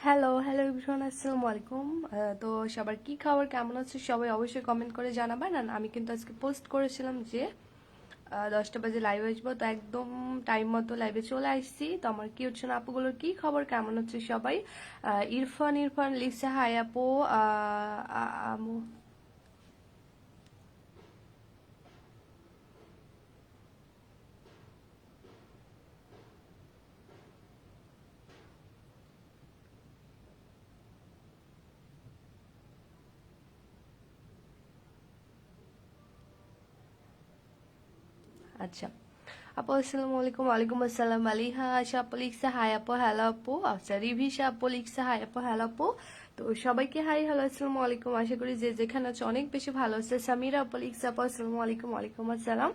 Hello hello everyone, আসসালামু আলাইকুম। তো সবার কি খবর, কেমন আছে সবাই অবশ্যই কমেন্ট করে জানাবেন। আর আমি কিন্তু আজকে পোস্ট করেছিলাম যে 10টা বাজে লাইভ আসবো, তো একদম টাইম মতো লাইভে চলে আসছি। তো আমার কি হচ্ছে না আপুগুলোর কি খবর, কেমন হচ্ছে সবাই? ইরফান ইরফান লিখছে হাই আপু। আমু আচ্ছা আপু, আসসালামু আলাইকুম। ওয়ালাইকুম আসসালাম। আলিহা আশা আপু লিখছে হাই আপু, হ্যালো আপু। আচ্ছা, রিভিশা আপু লিখছে হাই আপু, হ্যালো আপু। তো সবাইকে হাই হ্যালো আসসালামু আলাইকুম। আশা করি যে যেখানে আছে অনেক বেশি ভালো আছে। সামিরা আপু লিখছে আপু আসসালামু আলাইকুম। ওয়ালাইকুম আসসালাম।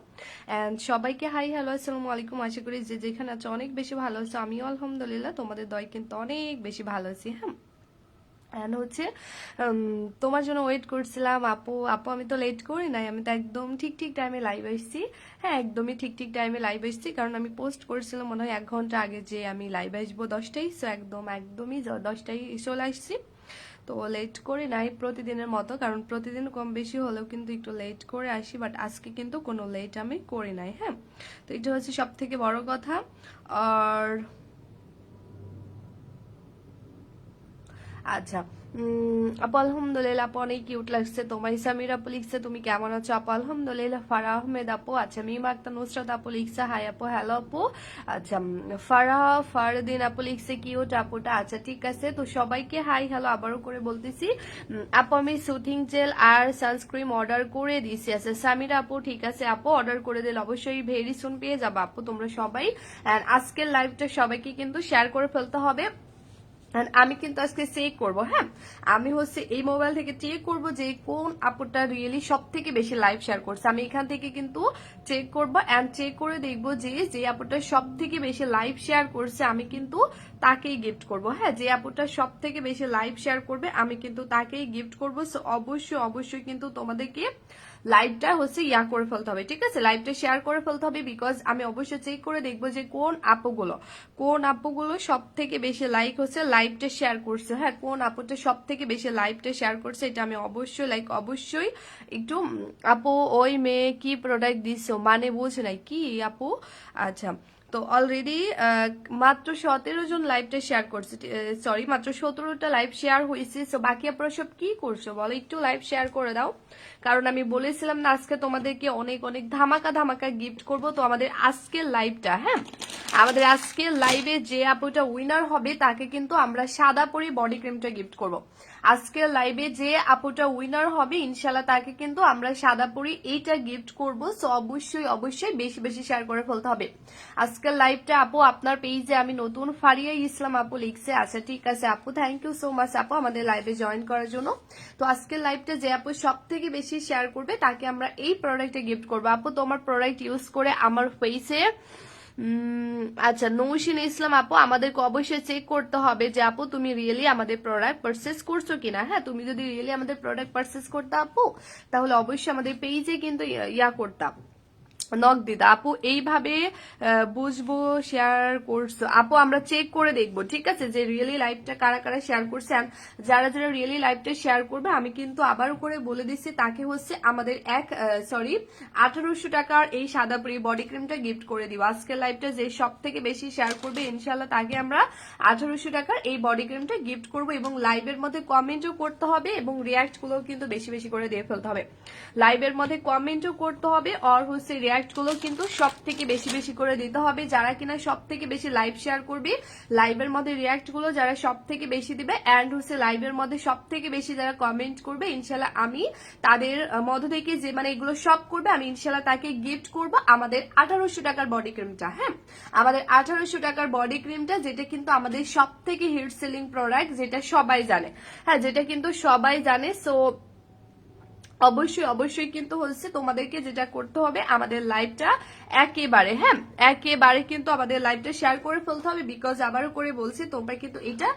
এন্ড সবাইকে হাই হ্যালো আসসালামু আলাইকুম। আশা করি যে যেখানে আছে অনেক বেশি ভালো আছে। আমিও আলহামদুলিল্লাহ তোমাদের দয় কিন্তু অনেক বেশি ভালো আছি। হ্যাঁ, অ্যান্ড হচ্ছে তোমার জন্য ওয়েট করছিলাম আপু। আপু আমি তো লেট করি নাই, আমি তো একদম ঠিক ঠিক টাইমে লাইভ আসছি। হ্যাঁ, একদমই ঠিক ঠিক টাইমে লাইভ আসছি, কারণ আমি পোস্ট করছিলাম মনে হয় 1 ঘন্টা আগে যে আমি লাইভ আসবো 10টায়। সো একদমই 10টায় চলে আসছি। তো লেট করে নাই প্রতিদিনের মতো, কারণ প্রতিদিন কম বেশি হলেও কিন্তু একটু লেট করে আসি, বাট আজকে কিন্তু কোনো লেট আমি করি নাই। হ্যাঁ, তো এটা হচ্ছে সব থেকে বড় কথা। আর আচ্ছা, আপু আলহামদুলিল্লাহ, আপু অনেক কিউট লাগছে তোমার। সামির আপু লিখছে তুমি কেমন আছো আপু? আলহামদুলিল্লাহ। ফারাহ আহমেদ আপু, আচ্ছা মিমা আক্তার নুসরাত আপু লিখছে হাই আপু, হ্যালো আপু। আচ্ছা, ফারাহ ফারদিন আপু লিখছে কিউট আপুটা। আচ্ছা ঠিক আছে, তো সবাইকে হাই হ্যালো আবারও করে বলতেছি। আপু আমি সুথিং জেল আর সানস্ক্রিন অর্ডার করে দিয়েছি। আচ্ছা সামিরা আপু, ঠিক আছে আপু, অর্ডার করে দিলে অবশ্যই ভেরি সুন পেয়ে যাবো আপু তোমরা সবাই। আজকের লাইভটা সবাইকে কিন্তু শেয়ার করে ফেলতে হবে। আমি কিন্তু আজকে চেক করব। হ্যাঁ, আমি হচ্ছে এই মোবাইল থেকে চেক করব যে কোন আপুটা রিয়েলি সব থেকে বেশি লাইভ শেয়ার করছে। আমি এখান থেকে কিন্তু চেক করব, এন্ড চেক করে দেখব যে যে আপুটা সব থেকে বেশি লাইভ শেয়ার করছে আমি কিন্তু তাকেই গিফট করব। হ্যাঁ, যে আপুটা সব থেকে বেশি লাইভ শেয়ার করবে আমি কিন্তু তাকেই গিফট করব। সো অবশ্যই অবশ্যই কিন্তু তোমাদেরকে লাইভটা হচ্ছে করে ফেলতে হবে। ঠিক আছে, লাইভটা শেয়ার করে ফেলতে হবে, বিকজ আমি অবশ্যই চেক করে দেখবো যে কোন আপুগুলো সব থেকে বেশি লাইক হচ্ছে লাইভটা শেয়ার করছে। হ্যাঁ, কোন আপুটা সব থেকে বেশি লাইভটা শেয়ার করছে এটা আমি অবশ্যই একটু আপু ওই মেয়ে কি প্রোডাক্ট দিছো মানে বুঝে নাই কি আপু? আচ্ছা, তো অলরেডি মাত্র 17 জন লাইভটা শেয়ার করছে। সরি, মাত্র 17টা লাইভ শেয়ার হয়েছে। সো বাকি আপনারা সব কি করছো বলো, একটু লাইভ শেয়ার করে দাও, কারণ আমি বলেছিলাম না আজকে তোমাদেরকে অনেক অনেক ধামাকা ধামাকা গিফট করব। তো আমাদের আজকের লাইভটা, হ্যাঁ, আমাদের আজকের লাইভে যে আপুটা উইনার হবে তাকে কিন্তু আমরা সাদা পরি বডি ক্রিমটা গিফট করব। আজকের লাইভে যে আপুটা উইনার হবে ইনশাল্লাহ তাকে কিন্তু আমরা সাদা পরি এইটা গিফট করব। সো অবশ্যই অবশ্যই বেশি বেশি শেয়ার করে ফেলতে হবে আজকের লাইভটা। আপু আপনার পেজে আমি নতুন, ফারিয়া ইসলাম আপু লিখছে। আচ্ছা ঠিক আছে আপু, থ্যাংক ইউ সো মাচ আপু আমাদের লাইভে জয়েন করার জন্য। তো আজকের লাইভটা যে আপু সব থেকে বেশি শেয়ার করবে তাকে আমরা এই প্রোডাক্টটা গিফট করবো। আপু তোমার প্রোডাক্ট ইউজ করে আমার ফেসে আচ্ছা, নৌশিন ইসলাম আপু, আমাদেরকে অবশ্যই চেক করতে হবে যে আপু তুমি রিয়েলি আমাদের প্রোডাক্ট পারচেস করছো কিনা। হ্যাঁ, তুমি যদি রিয়েলি আমাদের প্রোডাক্ট পারচেস করতে আপু, তাহলে অবশ্যই আমাদের পেজে কিন্তু করতাম, নক দিদা আপু। এইভাবে বুঝবো শেয়ার করছো আপু, আমরা চেক করে দেখবো। ঠিক আছে, যে রিয়েলি লাইভটা কারা কারা শেয়ার করছে, যারা যারা রিয়েলি লাইভটা শেয়ার করবে আমি কিন্তু আবারও করে বলে দিচ্ছি তাকে হচ্ছে আমাদের 1800 টাকার এই সাদা পরি বডি ক্রিমটা গিফট করে দিব। আজকের লাইভটা যে সব থেকে বেশি শেয়ার করবে ইনশাল্লাহ তাকে আমরা 1800 টাকার এই বডি ক্রিমটা গিফট করব। এবং লাইভের মধ্যে কমেন্টও করতে হবে এবং রিয়াক্ট গুলো কিন্তু বেশি বেশি করে দিয়ে ফেলতে হবে। লাইভের মধ্যে কমেন্টও করতে হবে আর হচ্ছে রিয়াক্ট গুলো কিন্তু সব থেকে বেশি বেশি করে দিতে হবে। যারা কিনা সব থেকে বেশি লাইভ শেয়ার করবে, লাইভের মধ্যে রিয়াক্ট গুলো যারা সব থেকে বেশি দিবে, এন্ড হচ্ছে লাইভের মধ্যে সব থেকে বেশি যারা কমেন্ট করবে ইনশাল্লাহ আমি তাদের মধ্য থেকে যে মানে এগুলো সব করবে আমি ইনশাল্লাহ তাকে গিফট করব আমাদের 1800 টাকার বডি ক্রিমটা। হ্যাঁ, আমাদের 1800 টাকার বডি ক্রিমটা, যেটা কিন্তু আমাদের সব থেকে হিট সেলিং প্রোডাক্ট, যেটা সবাই জানে। হ্যাঁ, যেটা কিন্তু সবাই জানে। সো অবশ্যই অবশ্যই কিন্তু হচ্ছে তোমাদেরকে যেটা করতে হবে, আমাদের লাইভটা একেবারে, হ্যাঁ একেবারে কিন্তু আমাদের লাইভটা শেয়ার করে ফেলতে হবে, বিকজ আবারও করে বলছি তোমরা কিন্তু এটা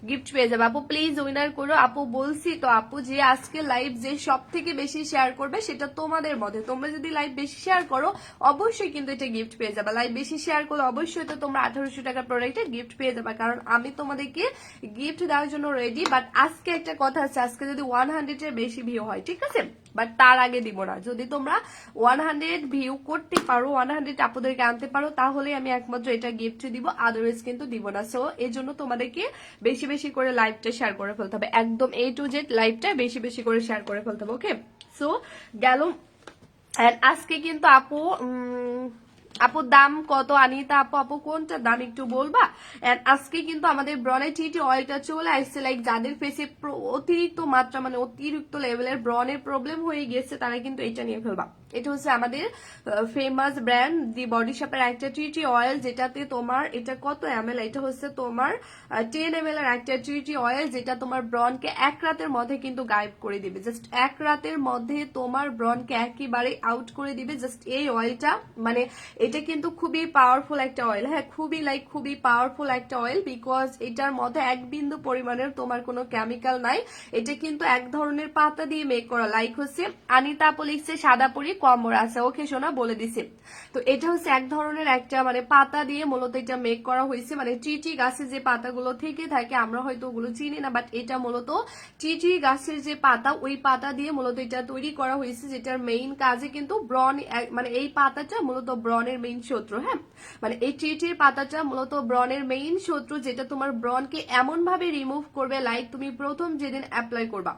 গিফট পেয়ে যাবে। আপু প্লিজ উইনার করো, আপু বলছি তো আপু যে আজকে লাইভ যে সব থেকে বেশি শেয়ার করবে সেটা তোমাদের মধ্যে, তোমরা যদি লাইভ বেশি শেয়ার করো অবশ্যই কিন্তু এটা গিফট পেয়ে যাবে। লাইভ বেশি শেয়ার করলে অবশ্যই তো তোমরা 1800 টাকার প্রোডাক্টের গিফট পেয়ে যাবে, কারণ আমি তোমাদেরকে গিফট দেওয়ার জন্য রেডি। বাট আজকে একটা কথা আছে, আজকে যদি 100 এর বেশি ভিউ হয়, ঠিক আছে, বাট তার আগে দিব না। যদি তোমরা 100 ভিউ করতে পারো, 100 আপুদেরকে আনতে পারো, তাহলে আমি একমাত্র এটা গিফট দিব, আদারওয়াইজ কিন্তু দিব না। সো এই জন্য তোমাদেরকে বেশি বেশি করে লাইভটা শেয়ার করে ফেলতে হবে, একদম A to Z লাইভটা বেশি বেশি করে শেয়ার করে ফেলতে হবে। ওকে, সো গেল। আজকে কিন্তু আপু আপুর দাম কত আনিতা আপু, আপু কোনটা দাম একটু বলবা? এন্ড আজকে কিন্তু আমাদের ব্রনের টিটি অয়েলটা চলে আসছে, লাইক যাদের ফেসে অতিরিক্ত মাত্রা মানে অতিরিক্ত লেভেলের ব্রনের প্রবলেম হয়ে গেছে তারা কিন্তু এটা নিয়ে ফেলবা। এটা হচ্ছে আমাদের ফেমাস ব্র্যান্ড দি বডি শপের একটা টিটি অয়েল, যেটাতে তোমার এটা কত ml, এটা হচ্ছে তোমার 10 ml এর একটা টিটি অয়েল, যেটা তোমার ব্রনকে এক রাতের মধ্যে কিন্তু গায়েব করে দিবে। জাস্ট এক রাতের মধ্যে তোমার ব্রনকে একেবারে আউট করে দিবে জাস্ট এই অয়েলটা। মানে এটা কিন্তু খুবই পাওয়ারফুল একটা অয়েল, হ্যাঁ খুবই পাওয়ারফুল একটা অয়েল, বিকজ এটার মধ্যে এক বিন্দু পরিমাণের তোমার কোনো কেমিক্যাল নাই। এটা কিন্তু এক ধরনের পাতা দিয়ে মেক করা, লাইক হচ্ছে আনিতা আপু লিখছে সাদা পরি কম্বর আছে, ওকে শোনা বলে দিছে। তো এটা হচ্ছে এক ধরনের একটা মানে পাতা দিয়ে মূলত এটা মেক করা হয়েছে, মানে চিচি গাছের যে পাতাগুলো থেকে থাকে আমরা হয়তো ওগুলো চিনি না, বাট এটা মূলত চিচি গাছের যে পাতা ওই পাতা দিয়ে মূলত এটা তৈরি করা হয়েছে, যেটার মেইন কাজে কিন্তু ব্রন, মানে এই পাতাটা মূলত ব্রনের মেইন শত্রু, হ্যাঁ মানে এই চিচির পাতাটা মূলত ব্রনের মেইন শত্রু, যেটা তোমার ব্রনকে এমন ভাবে রিমুভ করবে, লাইক তুমি প্রথম যেদিন অ্যাপ্লাই করবা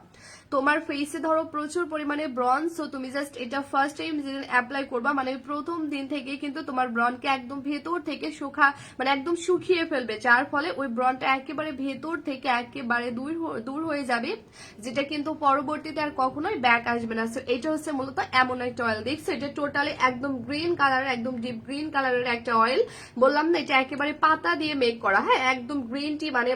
তোমার ফেসে ধরো প্রচুর পরিমাণে ব্রন, সো তুমি জাস্ট এটা ফার্স্ট টাইম যেদিন অ্যাপ্লাই করবা মানে প্রথম দিন থেকে কিন্তু তোমার ব্রনকে একদম ভেতর থেকে মানে একদম শুকিয়ে ফেলবে, যার ফলে ওই ব্রনটা একেবারে ভেতর থেকে একেবারে দূর হয়ে যাবে, যেটা কিন্তু পরবর্তীতে আর কখনোই ব্যাক আসবে না। সো এটা হচ্ছে মূলত এমন একটা অয়েল, দেখছো এটা টোটালি একদম গ্রিন কালারের, একদম ডিপ গ্রিন কালারের একটা অয়েল, বললাম না এটা একেবারে পাতা দিয়ে মেক করা, হ্যাঁ একদম গ্রিন টি মানে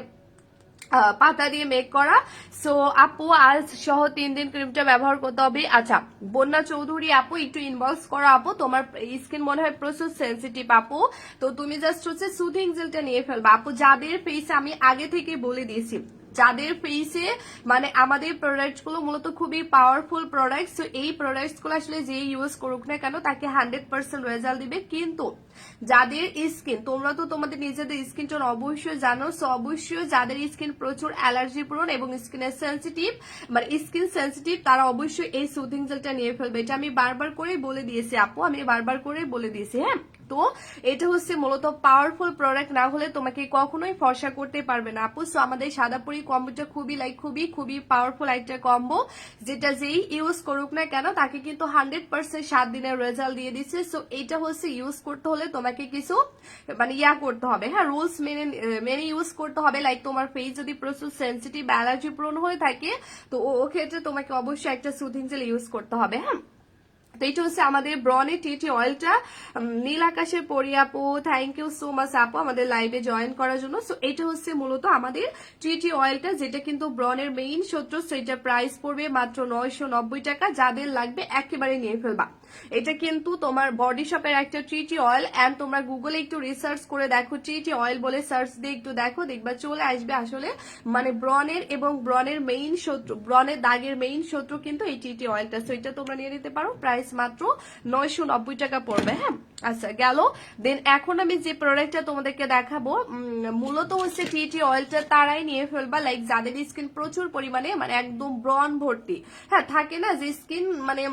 পাতা দিয়ে মেক করা। সো আপু আজ সহ 3 দিন ক্রিমটা ব্যবহার করতে হবে। আচ্ছা বন্যা চৌধুরী আপু একটু ইনবক্স করো, আপু তোমার স্কিন মনে হয় প্রচুর সেন্সিটিভ আপু, তো তুমি জাস্ট হচ্ছে সুথিং জেলটা নিয়ে ফেলবা আপু। যাদের ফেসে আমি আগে থেকে বলে দিয়েছি, যাদের ফেসে মানে আমাদের প্রোডাক্ট গুলো মূলত খুবই পাওয়ারফুল প্রোডাক্ট, তো এই প্রোডাক্ট গুলো আসলে যে ইউজ করুক না কেন তাকে 100% রেজাল্ট দিবে। কিন্তু যাদের স্কিন, তোমরা তো তোমাদের নিজেদের স্কিন টোন অবশ্যই জানো, সো অবশ্যই যাদের স্কিন প্রচুর অ্যালার্জি প্রবণ এবং স্কিনের সেন্সিটিভ মানে স্কিন সেন্সিটিভ, তারা অবশ্যই এই সুথিং জেলটা নিয়ে ফেলবে। এটা আমি বারবার করে বলে দিয়েছি আপু, আমি বারবার করে বলে দিয়েছি, হ্যাঁ তো এটা হচ্ছে মূলত পাওয়ারফুল প্রোডাক্ট না হলে তোমাকে কখনোই ফর্সা করতে পারবে না আপু। সো আমাদের সাদাপুরি কম্বোটা খুবই খুবই পাওয়ারফুল একটা কম্বো, যেটা যেই ইউজ করুক না কেন তাকে কিন্তু 100% 7 দিনের রেজাল্ট দিয়ে দিচ্ছে। সো এটা হচ্ছে ইউজ করতে হলে তোমাকে কিছু মানে করতে হবে, হ্যাঁ রুলস মেনে ইউজ করতে হবে। লাইক তোমার ফেস যদি প্রচুর সেন্সিটিভ অ্যালার্জি প্রোন হয়ে থাকে তো ও ক্ষেত্রে তোমাকে অবশ্যই একটা সুথিং জেল ইউজ করতে হবে, হ্যাঁ। তো এটা হচ্ছে আমাদের ব্রনের টিটি অয়েলটা। নীল আকাশের পরি আপু থ্যাংক ইউ সো মাচ আপু আমাদের লাইভে জয়েন করার জন্য। সো এটা হচ্ছে মূলত আমাদের টিটি অয়েলটা, যেটা কিন্তু ব্রনের মেইন শত্রু। সেটা প্রাইস পড়বে মাত্র 990 টাকা, যাদের লাগবে একেবারে নিয়ে ফেলবা। এটা কিন্তু তোমার বডি শপের একটা টিটি অয়েল, এন্ড তোমরা গুগলে একটু রিসার্চ করে দেখো, টিটি অয়েল বলে সার্চ দিয়ে একটু দেখো, দেখবা চলে আসবে আসলে মানে ব্রনের এবং ব্রনের মেইন শত্রু, ব্রনের দাগের মেইন শত্রু কিন্তু এই টিটি অয়েলটা। সো এটা তোমরা নিয়ে নিতে পারো, প্রাইস মাত্র 990 টাকা পড়বে, হ্যাঁ। আচ্ছা গেল। দেন এখন আমি যে প্রোডাক্টটা তোমাদেরকে দেখাবো মূলত হচ্ছে টিটি অয়েলটা তারাই নিয়ে ফেলবা লাইক যাদের স্কিন প্রচুর পরিমাণে মানে একদম ব্রন ভর্তি, হ্যাঁ থাকে না যে স্কিন মানে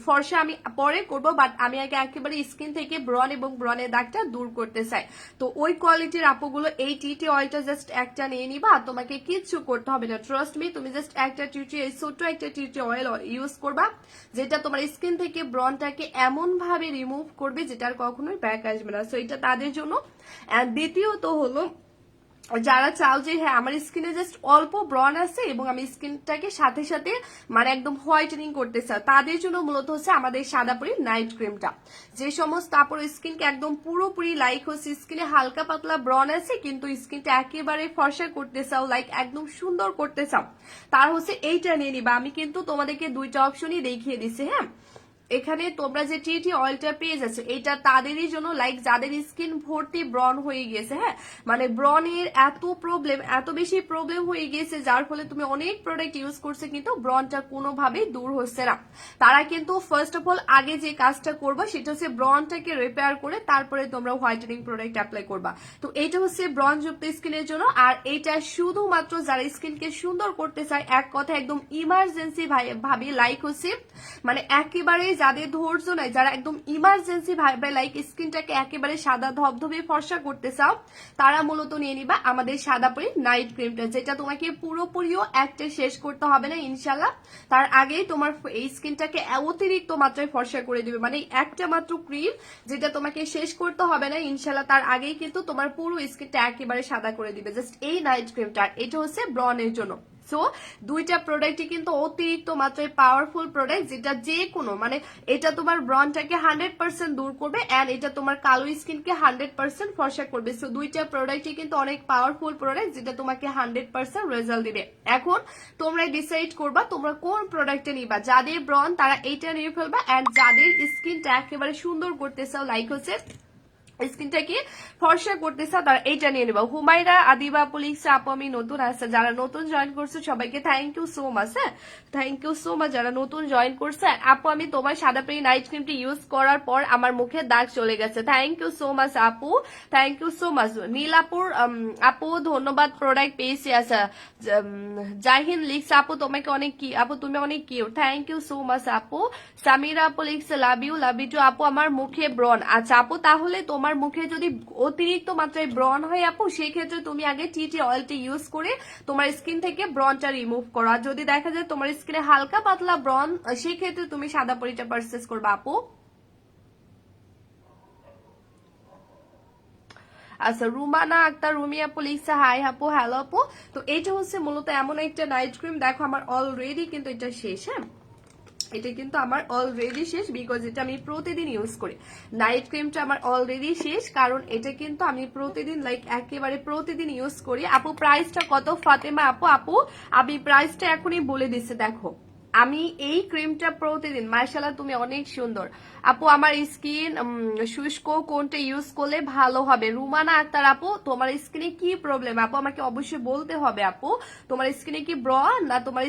ফর্সা, আমি পরে করবো বাট আমি আগে একেবারে স্কিন থেকে ব্রন এবং ব্রনের দাগটা দূর করতে চাই। তো ওই কোয়ালিটির আপুগুলো এই টিটি অয়েলটা জাস্ট একটা নিয়ে নিবা, তোমাকে কিচ্ছু করতে হবে না, ট্রাস্ট মি। তুমি জাস্ট একটা টিটি, এই ছোট্ট একটা টিটি অয়েল ইউজ করবা, যেটা তোমার স্কিন থেকে ব্রনটাকে এমন ভাবে রিমুভ করবে যেটার কখনোই ব্যাক আসবে না। সো এটা তাদের জন্য। দ্বিতীয়ত হলো যারা চাও যে হ্যাঁ আমার স্কিনে জাস্ট অল্প ব্রন আছে এবং আমি স্কিনটাকে সাথে সাথে মানে একদম হোয়াইটেনিং করতে চাও, তাদের জন্য মূলত হচ্ছে আমাদের সাদাপুরি নাইট ক্রিমটা। যে সমস্ত আপুর স্কিনকে একদম পুরোপুরি লাইক হচ্ছে স্কিনে হালকা পাতলা ব্রন আছে কিন্তু স্কিনটা একেবারে ফর্সা করতে চাও, লাইক একদম সুন্দর করতে চাও, তার হচ্ছে এইটা নিয়ে নিবা। আমি কিন্তু তোমাদেরকে দুইটা অপশনই দেখিয়ে দিছি। হ্যাঁ, এখানে তোমরা যে টি অয়েলটা পেয়ে যাচ্ছ এটা তাদেরই জন্য, লাইক যাদের স্কিন ভর্তি ব্রন হয়ে গেছে। হ্যাঁ, মানে ব্রনের এত প্রবলেম, এত বেশি প্রবলেম হয়ে গেছে যার ফলে তুমি অনেক প্রোডাক্ট ইউজ করছে কিন্তু ব্রনটা কোনোভাবেই দূর হচ্ছে না। তারা কিন্তু ফার্স্ট অফ অল আগে যে কাজটা করবা সেটা হচ্ছে ব্রনটাকে রিপেয়ার করে তারপরে তোমরা হোয়াইটেনিং প্রোডাক্ট অ্যাপ্লাই করবা। তো এটা হচ্ছে ব্রনযুক্ত স্কিনের জন্য। আর এটা শুধুমাত্র যারা স্কিনকে সুন্দর করতে চায়, এক কথা একদম ইমার্জেন্সি ভাবে, লাইক হচ্ছে মানে একেবারে যাদের ধৈর্য নাই, যারা একদম ইমার্জেন্সি ভাবে লাইক স্কিনটাকে একেবারে সাদা ধবধবে ফর্সা করতে চাও, তারা মূলত নিয়ে নিবা আমাদের সাদাপুরি নাইট ক্রিমটা, যেটা তোমাকে পুরোপুরিও একটা শেষ করতে হবে না ইনশাল্লাহ। তার আগেই তোমার এই স্কিনটাকে অতিরিক্ত মাত্রায় ফর্সা করে দিবে, মানে একটা মাত্র ক্রিম যেটা তোমাকে শেষ করতে হবে না ইনশাল্লাহ, তার আগেই কিন্তু তোমার পুরো স্কিনটা একেবারে সাদা করে দিবে জাস্ট এই নাইট ক্রিমটা। এটা হচ্ছে ব্রনের জন্য। সো দুইটা প্রোডাক্টই কিন্তু অতিরিক্ত মাত্রায় পাওয়ারফুল প্রোডাক্ট, যেটা যে কোনো মানে এটা তোমার ব্রনটাকে 100% দূর করবে এন্ড এটা তোমার কালো স্কিনকে 100% ফর্সা করবে। সো দুইটা প্রোডাক্টই কিন্তু অনেক পাওয়ারফুল প্রোডাক্ট যেটা তোমাকে 100% রেজাল্ট দিবে। এখন তোমরা ডিসাইড করবা তোমরা কোন প্রোডাক্টটা নিবা। যাদের ব্রন তারা এইটা নিয়ে ফেলবা এন্ড যাদের স্কিনটা একেবারে সুন্দর করতে চাও, লাইক হচ্ছে স্কিনটাকে ফর্সা করতেছে তারা এইটা নিয়ে নেবা। হুমায়রা আদিবা পুলিশ আপু আমি নতুন আসছে, যারা নতুন জয়েন করছে সবাইকে থ্যাংক ইউ সো মাচ। হ্যাঁ, থ্যাংক ইউ সো মাচ যারা নতুন জয়েন করছে। আপু আমি তোমার সাদাপুরি নাইট ক্রিমটি ইউজ করার পর আমার মুখে দাগ চলে গেছে। থ্যাংক ইউ সো মাচ আপু, thank you so much. Nilapur আপু ধন্যবাদ প্রোডাক্ট পেয়েছি। আচ্ছা জাহিন লিখস আপু তোমাকে অনেক কি আপু তুমি অনেক cute, thank you so much আপু। সামিরা আপু লিখস লাভ ইউ টু আপু। আমার মুখে ব্রন, আচ্ছা আপু তাহলে তোমার মুখে যদি অতিরিক্ত মাত্রায় ব্রন হয় আপু সেই ক্ষেত্রে তুমি আগে টি অয়েলটি ইউজ করে তোমার স্কিন থেকে ব্রনটা রিমুভ করো। আর যদি দেখা যায় তোমার স্কিনে হালকা পাতলা ব্রন সেই ক্ষেত্রে তুমি সাদা পরিটা পারচেস করবা আপু। আচ্ছা রুমানা আক্তার রুমি আপু লিখছে হাই আপু, হ্যালো আপু। তো এটা হচ্ছে মূলত এমন একটা নাইট ক্রিম, দেখো আমার অলরেডি কিন্তু এটা শেষ। হ্যাঁ, এটা কিন্তু আমার অলরেডি শেষ বিকজ এটা আমি প্রতিদিন ইউজ করি। নাইট ক্রিমটা আমার অলরেডি শেষ কারণ এটা কিন্তু আমি প্রতিদিন লাইক একেবারে প্রতিদিন ইউজ করি। আপু প্রাইসটা কত ফাতেমা আপু? আপু আমি প্রাইসটা এখনই বলে দিচ্ছি। দেখো আমি এই ক্রিমটা প্রতিদিন, মার্শাল্লাহ তুমি অনেক সুন্দর আপু। আমার স্কিন শুষ্ক, কোনটা ইউজ করলে ভালো হবে? রুমানা আক্তার আপু তোমার স্কিনে কি প্রবলেম আপু আমাকে অবশ্যই বলতে হবে আপু। তোমার স্কিনে কি ব্রন না তোমার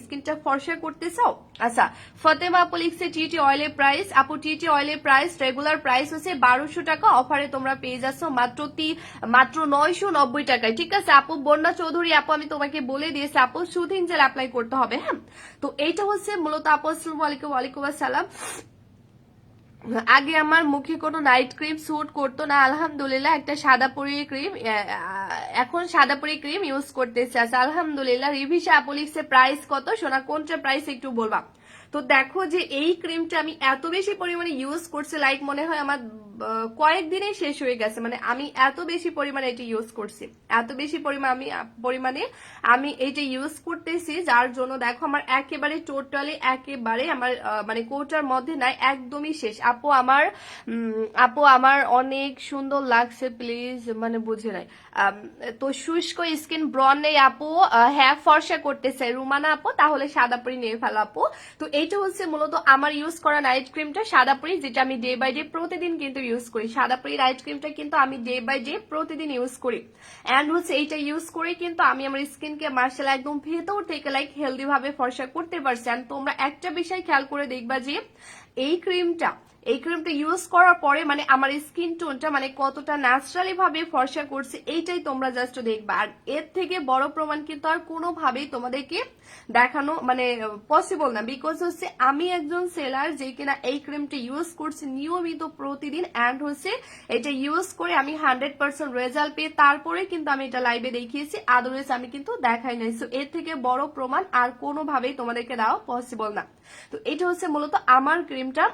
স্কিনটা ফর্সা করতে চাও? আচ্ছা ফতেমা আপু লিখছে টি অয়েলের প্রাইস। আপু টি অয়েলের প্রাইস রেগুলার প্রাইস হচ্ছে 1200 টাকা, অফারে তোমরা পেয়ে যাচ্ছ মাত্র 990 টাকায়। ঠিক আছে আপু। বন্যা চৌধুরী আপু আমি তোমাকে বলে দিয়েছি আপু সুথিং জেল অ্যাপ্লাই করতে হবে। হ্যাঁ, তো এইটা হচ্ছে মূলত আপু। আসসালামু আলাইকুম। ওয়ালাইকুম আসসালাম। আগে আমার মুখে কোনো নাইট ক্রিম স্যুট করতো না, আলহামদুলিল্লাহ একটা সাদাপুরি ক্রিম, এখন সাদাপুরি ক্রিম ইউজ করতেছে। আচ্ছা আলহামদুলিল্লাহ। রিভিশা আপু লিখছে প্রাইস কত সোনা, কোনটা প্রাইস একটু বলবা? তো দেখো যে এই ক্রিমটা আমি এত বেশি পরিমাণে ইউজ করছি, লাইক মনে হয় আমার কয়েকদিনেই শেষ হয়ে গেছে। মানে আমি এত বেশি পরিমাণে এটা ইউজ করছি, এত বেশি পরিমাণে আমি এটা ইউজ করতেছি, যার জন্য দেখো আমার একেবারে টোটালি একেবারে আমার মানে কোটার মধ্যে নাই, একদমই শেষ। আপু আমার অনেক সুন্দর লাগছে প্লিজ, মানে বুঝে নাই। তো শুষ্ক স্কিন ব্রন নেই আপু, হ্যাঁ ফর্সা করতে চাই রুমানা আপু, তাহলে সাদাপুরি নিয়ে ফেলো আপু। তো এইটা হচ্ছে মূলত আমার ইউজ করা নাইট ক্রিমটা সাদাপুরি, যেটা আমি ডে বাই ডে প্রতিদিন কিন্তু ইউজ করি। সাদাপুরি নাইট ক্রিমটা কিন্তু আমি ডে বাই ডে প্রতিদিন ইউজ করি এন্ড হচ্ছে এইটা ইউজ করে কিন্তু আমি আমার স্কিনকে মার্শাল একদম ভেতর থেকে লাইক হেলদি ভাবে ফর্সা করতে পারছি। এন্ড তোমরা একটা বিষয় খেয়াল করে দেখবা যে এই ক্রিমটা ইউজ করার পরে মানে আমার স্কিন টোনটা মানে কতটা ন্যাচারালি ভাবে ফর্সা করছে এইটাই তোমরা জাস্ট দেখবা। আর এর থেকে বড় প্রমাণ কিন্তু আর কোনোভাবেই তোমাদেরকে দেখানো মানে পসিবল না, বিকজ হচ্ছে আমি একজন সেলার যে কিনা এই ক্রিমটা ইউজ করছি নিয়মিত প্রতিদিন এন্ড হচ্ছে এটা ইউজ করে আমি 100% রেজাল্ট পেয়ে তারপরে কিন্তু আমি এটা লাইভে দেখিয়েছি, আদারওয়াইজ আমি কিন্তু দেখাই নাই। সো এর থেকে বড় প্রমাণ আর কোনোভাবেই তোমাদেরকে দেওয়া পসিবল না। তো এটা হচ্ছে মূলত আমার ক্রিমটা।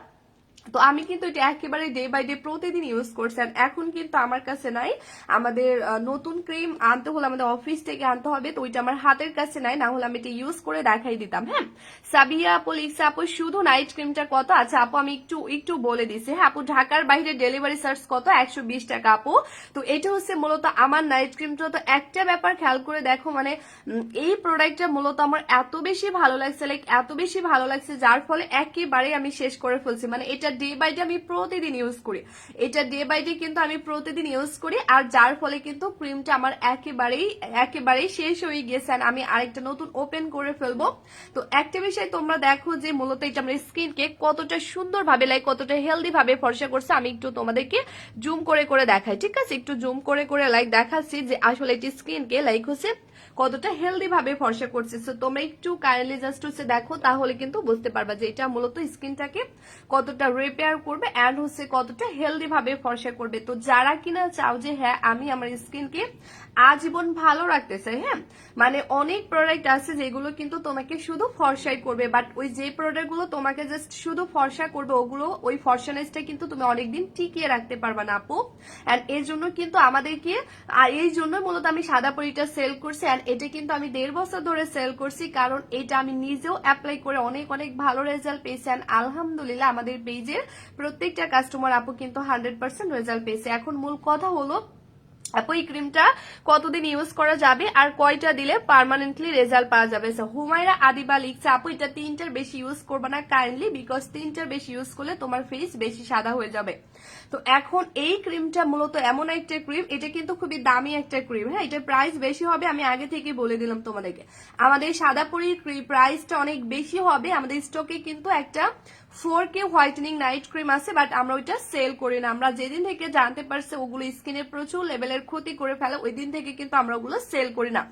তো আমি কিন্তু এটা একেবারে ডে বাই ডে প্রতিদিন ইউজ করছি। আর এখন কিন্তু আমার কাছে নাই, আমাদের নতুন ক্রিম আনতে হলে আমাদের অফিস থেকে আনতে হবে, তো ওইটা আমার হাতের কাছে নাই, না হলে আমি এটা ইউজ করে দেখাই দিতাম। হ্যাঁ, সাবিয়া আপু লিখছে আপু শুধু নাইট ক্রিমটা কত? আচ্ছা আপু আমি একটু একটু বলে দিছি। হ্যাঁ আপু, ঢাকার বাইরে ডেলিভারি চার্জ কত? 120 টাকা আপু। তো এটা হচ্ছে মূলত আমার নাইট ক্রিমটা। তো একটা ব্যাপার খেয়াল করে দেখো, মানে এই প্রোডাক্টটা মূলত আমার এত বেশি ভালো লাগছে, লাইক এত বেশি ভালো লাগছে, যার ফলে একেবারে আমি শেষ করে ফেলছি। মানে এটা ডে বাই ডে আমি প্রতিদিন ইউজ করি, এটা ডে বাই ডে কিন্তু আমি প্রতিদিন ইউজ করি, আর যার ফলে কিন্তু ক্রিমটা আমার একেবারেই একেবারেই শেষ হয়ে গেছে। আর আমি আরেকটা নতুন ওপেন করে ফেলবো। তো একটা বিষয় তোমরা দেখো যে মূলত এটা আমার স্কিনকে কতটা সুন্দরভাবে, লাইক কতটা হেলদি ভাবে ফর্সা করছে। আমি একটু তোমাদেরকে জুম করে করে দেখাই, ঠিক আছে? একটু জুম করে করে লাইক দেখাচ্ছি যে আসলে এটি স্কিনকে লাইক হচ্ছে কতটা হেলদি ভাবে ফর্সা করছে। তো তোমরা একটু কাইন্ডলি জাস্ট হচ্ছে দেখো, তাহলে কিন্তু বুঝতে পারবা যে এটা মূলত স্কিনটাকে কতটা রিপেয়ার করবে এন্ড হচ্ছে কতটা হেলদি ভাবে ফর্সা করবে। তো যারা কিনা চাও যে হ্যাঁ আমি আমার স্কিনকে আজীবন ভালো রাখতে চাই, হ্যাঁ মানে অনেক প্রোডাক্ট আছে যেগুলো কিন্তু তোমাকে শুধু ফর্সাই করবে, বাট ওই যে প্রোডাক্ট গুলো তোমাকে জাস্ট শুধু ফর্সা করবে, ওগুলো ওই ফর্সানেসটা কিন্তু তুমি অনেকদিন টিকিয়ে রাখতে পারবা না আপু। এন্ড এর জন্য কিন্তু আমাদেরকে, আর এই জন্য মূলত আমি সাদা পরিটা সেল করছি। এন্ড এটা কিন্তু আমি 1.5 বছর ধরে সেল করছি, কারণ এটা আমি নিজেও অ্যাপ্লাই করে অনেক অনেক ভালো রেজাল্ট পেয়েছি। এন্ড আলহামদুলিল্লাহ আমাদের পেজের প্রত্যেকটা কাস্টমার আপু কিন্তু 100% রেজাল্ট পেয়েছে। এখন মূল কথা হলো আপু এই ক্রিমটা কতদিন ইউজ করা যাবে আর কয়টা দিলে পার্মানেন্টলি রেজাল্ট পাওয়া যাবে? হুমায়রা আদিবা লিখছে আপু এটা 3টার বেশি ইউজ করবে না কাইন্ডলি, বিকজ 3টার বেশি ইউজ করলে তোমার ফেস বেশি সাদা হয়ে যাবে। তো এখন এই ক্রিমটা মূলত এমন একটা ক্রিম, এটা কিন্তু খুবই দামি একটা ক্রিম। হ্যাঁ, এটার প্রাইস বেশি হবে, আমি আগে থেকে বলে দিলাম তোমাদেরকে। আমাদের সাদাপুরির প্রাইসটা অনেক বেশি হবে। আমাদের স্টকে কিন্তু একটা 4K হোয়াইটেনিং নাইট ক্রিম আছে, বাট আমরা ওইটা সেল করি না। আমরা যেদিন থেকে জানতে পারছি ওগুলো স্কিনের প্রচুর লেভেলের ক্ষতি করে ফেলে, ওই দিন থেকে কিন্তু আমরা ওগুলো সেল করি না।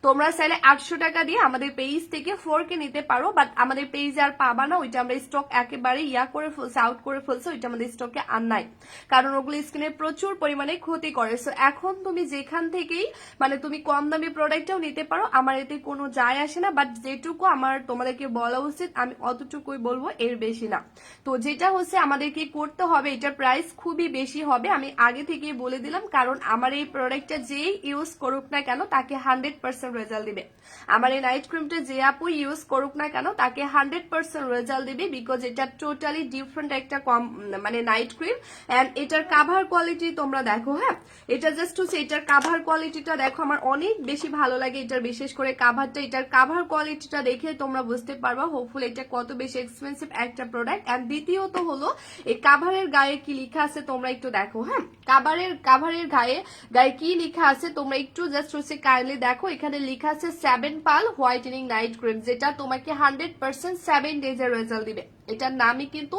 তোমরা চাইলে 800 টাকা দিয়ে আমাদের পেজ থেকে 4K নিতে পারো, বাট আমাদের পেজে আর পাবা না, ওইটা আমরা স্টক একেবারে করে ফেলছি, আউট করে ফেলছি, ওইটা আমাদের স্টকে আর নাই, কারণ ওগুলো স্কিনের প্রচুর পরিমাণে ক্ষতি করে। সো এখন তুমি যেখান থেকেই মানে তুমি কম দামি প্রোডাক্টটাও নিতে পারো, আমার এতে কোনো যায় আসে না, বাট যেটুকু আমার তোমাদেরকে বলা উচিত আমি অতটুকুই বলবো, এর বেশি না। তো যেটা হচ্ছে আমাদেরকে করতে হবে, এটার প্রাইস খুবই বেশি হবে, আমি আগে থেকে বলে দিলাম, কারণ আমার এই প্রোডাক্টটা যেই ইউজ করুক না কেন তাকে 100% রেজাল্ট দিবে। আমার এই নাইট ক্রিমটা যে আপু ইউজ করুক না কেন তাকে 100% রেজাল্ট দিবে, বিকজ এটা টোটালি ডিফারেন্ট একটা মানে নাইট ক্রিম। এন্ড এটার কাভার কোয়ালিটি তোমরা দেখো, হ্যাঁ এটা জাস্ট হচ্ছে এটার কাভার কোয়ালিটিটা দেখো, আমার অনেক বেশি ভালো লাগে এটার, বিশেষ করে কাভারটা। এটার কাভার কোয়ালিটিটা দেখে তোমরা বুঝতে পারবা হোপফুলি এটা কত বেশি এক্সপেন্সিভ একটা প্রোডাক্ট। এন্ড দ্বিতীয়ত হলো এই কাভারের গায়ে কি লেখা আছে তোমরা একটু দেখো। হ্যাঁ, কাভারের গায়ে কি লেখা আছে তোমরা একটু জাস্ট হচ্ছে কাইন্ডলি দেখো। এখানে লেখা আছে 7 পাল হোয়াইটেনিং নাইট ক্রিম, যেটা তোমাকে 100% 7 ডেজের রেজাল্ট দিবে। এটার নামই কিন্তু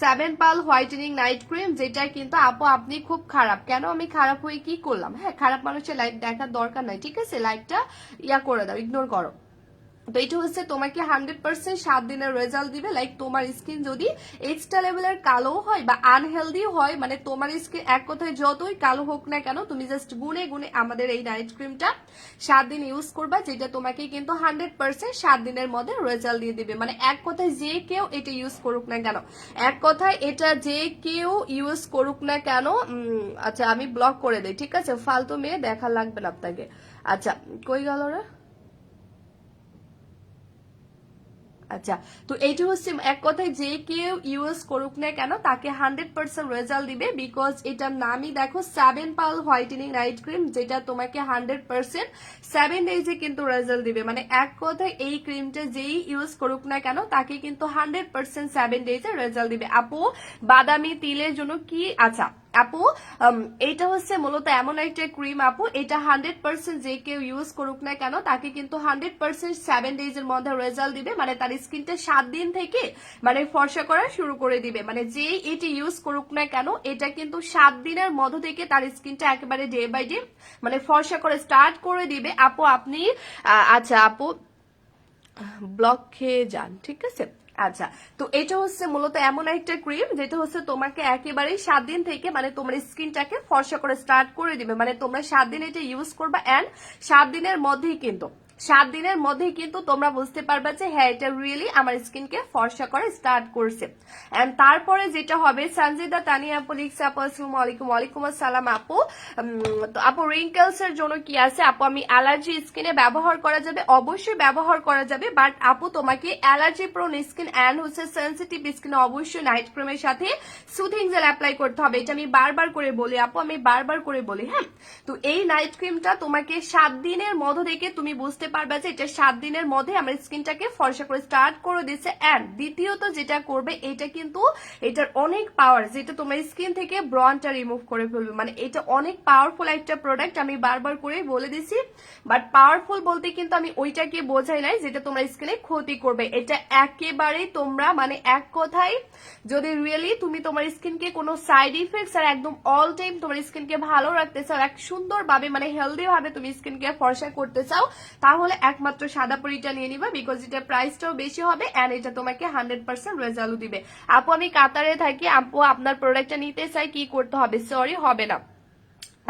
7 পাল হোয়াইটেনিং নাইট ক্রিম, যেটা কিন্তু আপু আপনি খুব খারাপ। কেন আমি খারাপ হয়ে কি করলাম? হ্যাঁ, খারাপ মানুষের লাইফ দেখার দরকার নাই, ঠিক আছে? লাইফটা করে দাও, ইগনোর করো। তো এটা হচ্ছে তোমাকে 100% 7 দিনের রেজাল্ট দিবে। লাইক তোমার স্কিন যদি এক্সট্রা লেভেলের কালো হয় বা আনহেলদি হয়, মানে তোমার স্কিন এক কথায় যতই কালো হোক না কেন, তুমি জাস্ট গুনে গুনে আমাদের এই নাইট ক্রিমটা 7 দিন ইউজ করবা, যেটা তোমাকে কিন্তু 100% 7 দিনের মধ্যে রেজাল্ট দিয়ে দিবে। মানে এক কথায় যে কেউ এটা ইউজ করুক না কেন, এক কথায় এটা যে কেউ ইউজ করুক না কেন। আচ্ছা আমি ব্লক করে দিই, ঠিক আছে? ফালতু মেয়ে দেখা লাগবে না আপনাকে। আচ্ছা কই গেল রে? আচ্ছা, তো এইটা হচ্ছে এক কথায় যে কেউ ইউজ করুক না কেন তাকে 100% রেজাল্ট দিবে, বিকজ এটার নামই দেখো 7 পাল হোয়াইটেনিং নাইট ক্রিম, যেটা তোমাকে 100% 7 ডেজে কিন্তু রেজাল্ট দিবে। মানে এক কথায় এই ক্রিমটা যেই ইউজ করুক না কেন তাকে কিন্তু 100% 7 ডেজে রেজাল্ট দিবে। আপু বাদামি তিলের জন্য কি? আচ্ছা আপু এটা হচ্ছে মূলত এমন একটা ক্রিম আপু, এটা 100% যে কেউ ইউজ করুক না কেন তাকে কিন্তু 100% 7 ডেজের মধ্যে রেজাল্ট দিবে। মানে তার স্কিনটা 7 দিন থেকে মানে ফর্সা করা শুরু করে দিবে। মানে যেই এটি ইউজ করুক না কেন এটা কিন্তু 7 দিনের মধ্য থেকে তার স্কিনটা একেবারে ডে বাই ডে মানে ফর্সা করে স্টার্ট করে দিবে। আপু আপনি আচ্ছা আপু ব্লক খেয়ে যান, ঠিক আছে? আচ্ছা, তো এটা হচ্ছে মূলত এমন একটা ক্রিম যেটা হচ্ছে তোমাকে একেবারেই 7 দিন থেকে মানে তোমার স্কিনটাকে ফর্সা করে স্টার্ট করে দিবে। মানে তোমরা 7 দিন এটা ইউজ করবা, এন্ড 7 দিনের মধ্যেই কিন্তু 7 দিনের মধ্যে কিন্তু তোমরা বুঝতে পারবে যে হ্যাঁ এটা রিয়েলি আমার স্কিনকে ফর্সা করে স্টার্ট করছে। এন্ড তারপরে যেটা হবে, সঞ্জিদা তানিয়া আপু লিখছে, আপু আসসালামু আলাইকুম। ওয়ালাইকুম আসসালাম আপু। তো আপু রিঙ্কেলস এর জন্য কি আছে আপু? আমি অ্যালার্জি স্কিনে ব্যবহার করা যাবে, অবশ্যই ব্যবহার করা যাবে, বাট আপু তোমাকে অ্যালার্জি প্রোন স্কিন এন্ড হচ্ছে সেনসিটিভ স্কিনে অবশ্যই নাইট ক্রিমের সাথে সুথিং জেল অ্যাপ্লাই করতে হবে। এটা আমি বারবার করে বলি আপু, আমি বারবার করে বলি। হ্যাঁ, তো এই নাইট ক্রিমটা তোমাকে 7 দিনের মধ্য থেকে তুমি বুঝতে পারবে যে এটা 7 দিনের মধ্যে আমার স্কিনটাকে ফর্সা করে স্টার্ট করে দিচ্ছে। এন্ড দ্বিতীয়ত যেটা করবে, এটা কিন্তু এটার অনেক পাওয়ার, যেটা তোমার স্কিন থেকে ব্রনটা রিমুভ করে ফেলবে। মানে এটা অনেক পাওয়ারফুল একটা প্রোডাক্ট, আমি বারবার করে বলে দিছি। বাট পাওয়ারফুল বলতে কিন্তু আমি ওইটাকে বোঝাই নাই যেটা তোমার স্কিনে ক্ষতি করবে। এটা একেবারেই তোমরা মানে এক কথায় যদি রিয়েলি তুমি তোমার স্কিনকে কোনো সাইড ইফেক্টস আর একদম অল টাইম তোমার স্কিনকে ভালো রাখতে চাও, এক সুন্দরভাবে মানে হেলদি ভাবে তুমি স্কিনকে ফর্সা করতে চাও, তাহলে একমাত্র সাদা পরিটা নিয়ে নিবা, বিকজ এটা প্রাইসটাও বেশি হবে এন্ড এটা তোমাকে 100% রেজাল্ট দিবে। আপু আমি কাতারে থাকি, আপু আপনার প্রোডাক্টটা নিতে চাই, কি করতে হবে? সরি, হবে না।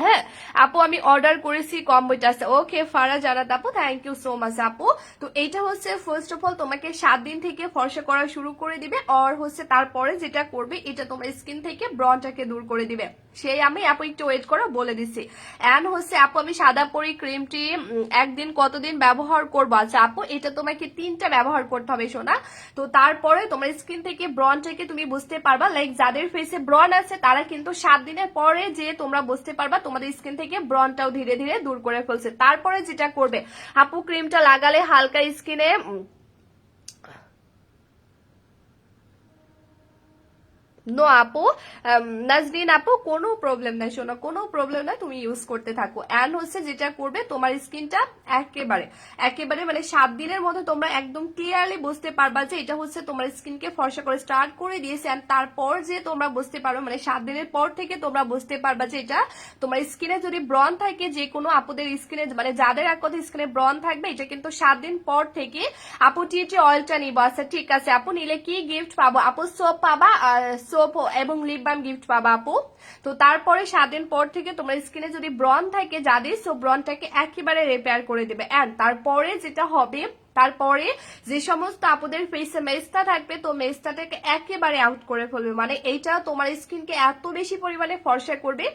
হ্যাঁ আপু আমি অর্ডার করেছি কম্বোটা আছে। ওকে ফারা জানাত আপু, থ্যাংক ইউ সো মাচ আপু। তো এইটা হচ্ছে ফার্স্ট অফ অল তোমাকে 7 দিন থেকে ফর্সা করা শুরু করে দিবে, আর হচ্ছে তারপরে যেটা করবে এটা তোমার স্কিন থেকে ব্রনটাকে দূর করে দিবে। সেই আমি আপু একটু ওয়েট করো, বলে দিচ্ছি। এন্ড হচ্ছে আপু আমি সাদা পরি ক্রিমটি একদিন কতদিন ব্যবহার করবো? আচ্ছা আপু এটা তোমাকে 3টা ব্যবহার করতে হবে সোনা। তো তারপরে তোমার স্কিন থেকে ব্রনটাকে তুমি বুঝতে পারবা, লাইক যাদের ফেসে ব্রন আছে তারা কিন্তু 7 দিনের পরে যে তোমরা বুঝতে পারবা তোমাদের স্কিন থেকে ব্রনটাও ধীরে ধীরে দূর করে ফেলছে। তারপরে যেটা করবে আপু, ক্রিমটা লাগালে হালকা স্কিনে নো আপু, নাজরিন আপু কোনো প্রবলেম নাই শোনো, কোনো প্রবলেম নাই, তুমি ইউজ করতে থাকো। এন্ড হচ্ছে যেটা করবে তোমার স্কিনটা একেবারে একেবারে মানে 7 দিনের মধ্যে তোমরা একদম ক্লিয়ারলি বুঝতে পারবা যে এটা হচ্ছে তোমার স্কিনকে ফর্সা করে স্টার্ট করে দিয়েছে। এন্ড তারপর যে তোমরা বুঝতে পারবে মানে 7 দিনের পর থেকে তোমরা বুঝতে পারবা যে এটা তোমার স্কিনে যদি ব্রন থাকে, যে কোনো আপুদের স্কিনে মানে যাদের এক কথা স্কিনে ব্রন থাকবে, এটা কিন্তু 7 দিন পর থেকে আপু টি অয়েলটা নিবো। আচ্ছা ঠিক আছে আপু, নিলে কি গিফট পাবো? আপু সোপ পাবা, সোপ এবং লিপ বাম গিফট পাবা আপু। তো তারপরে 7 দিন পর থেকে তোমার স্কিনে যদি ব্রন থাকে যাদের, সো ব্রনটাকে একেবারে রিপেয়ার করে দেবে। এন্ড তারপরে যেটা হবে, তারপরে যে সমস্ত আপুদের ফেসে মেস্তা থাকবে, তো মেস্তাটাকে একেবারে আউট করে ফেলবে। মানে এইটা তোমার স্কিনকে এত বেশি পরিমাণে ফর্সা করবে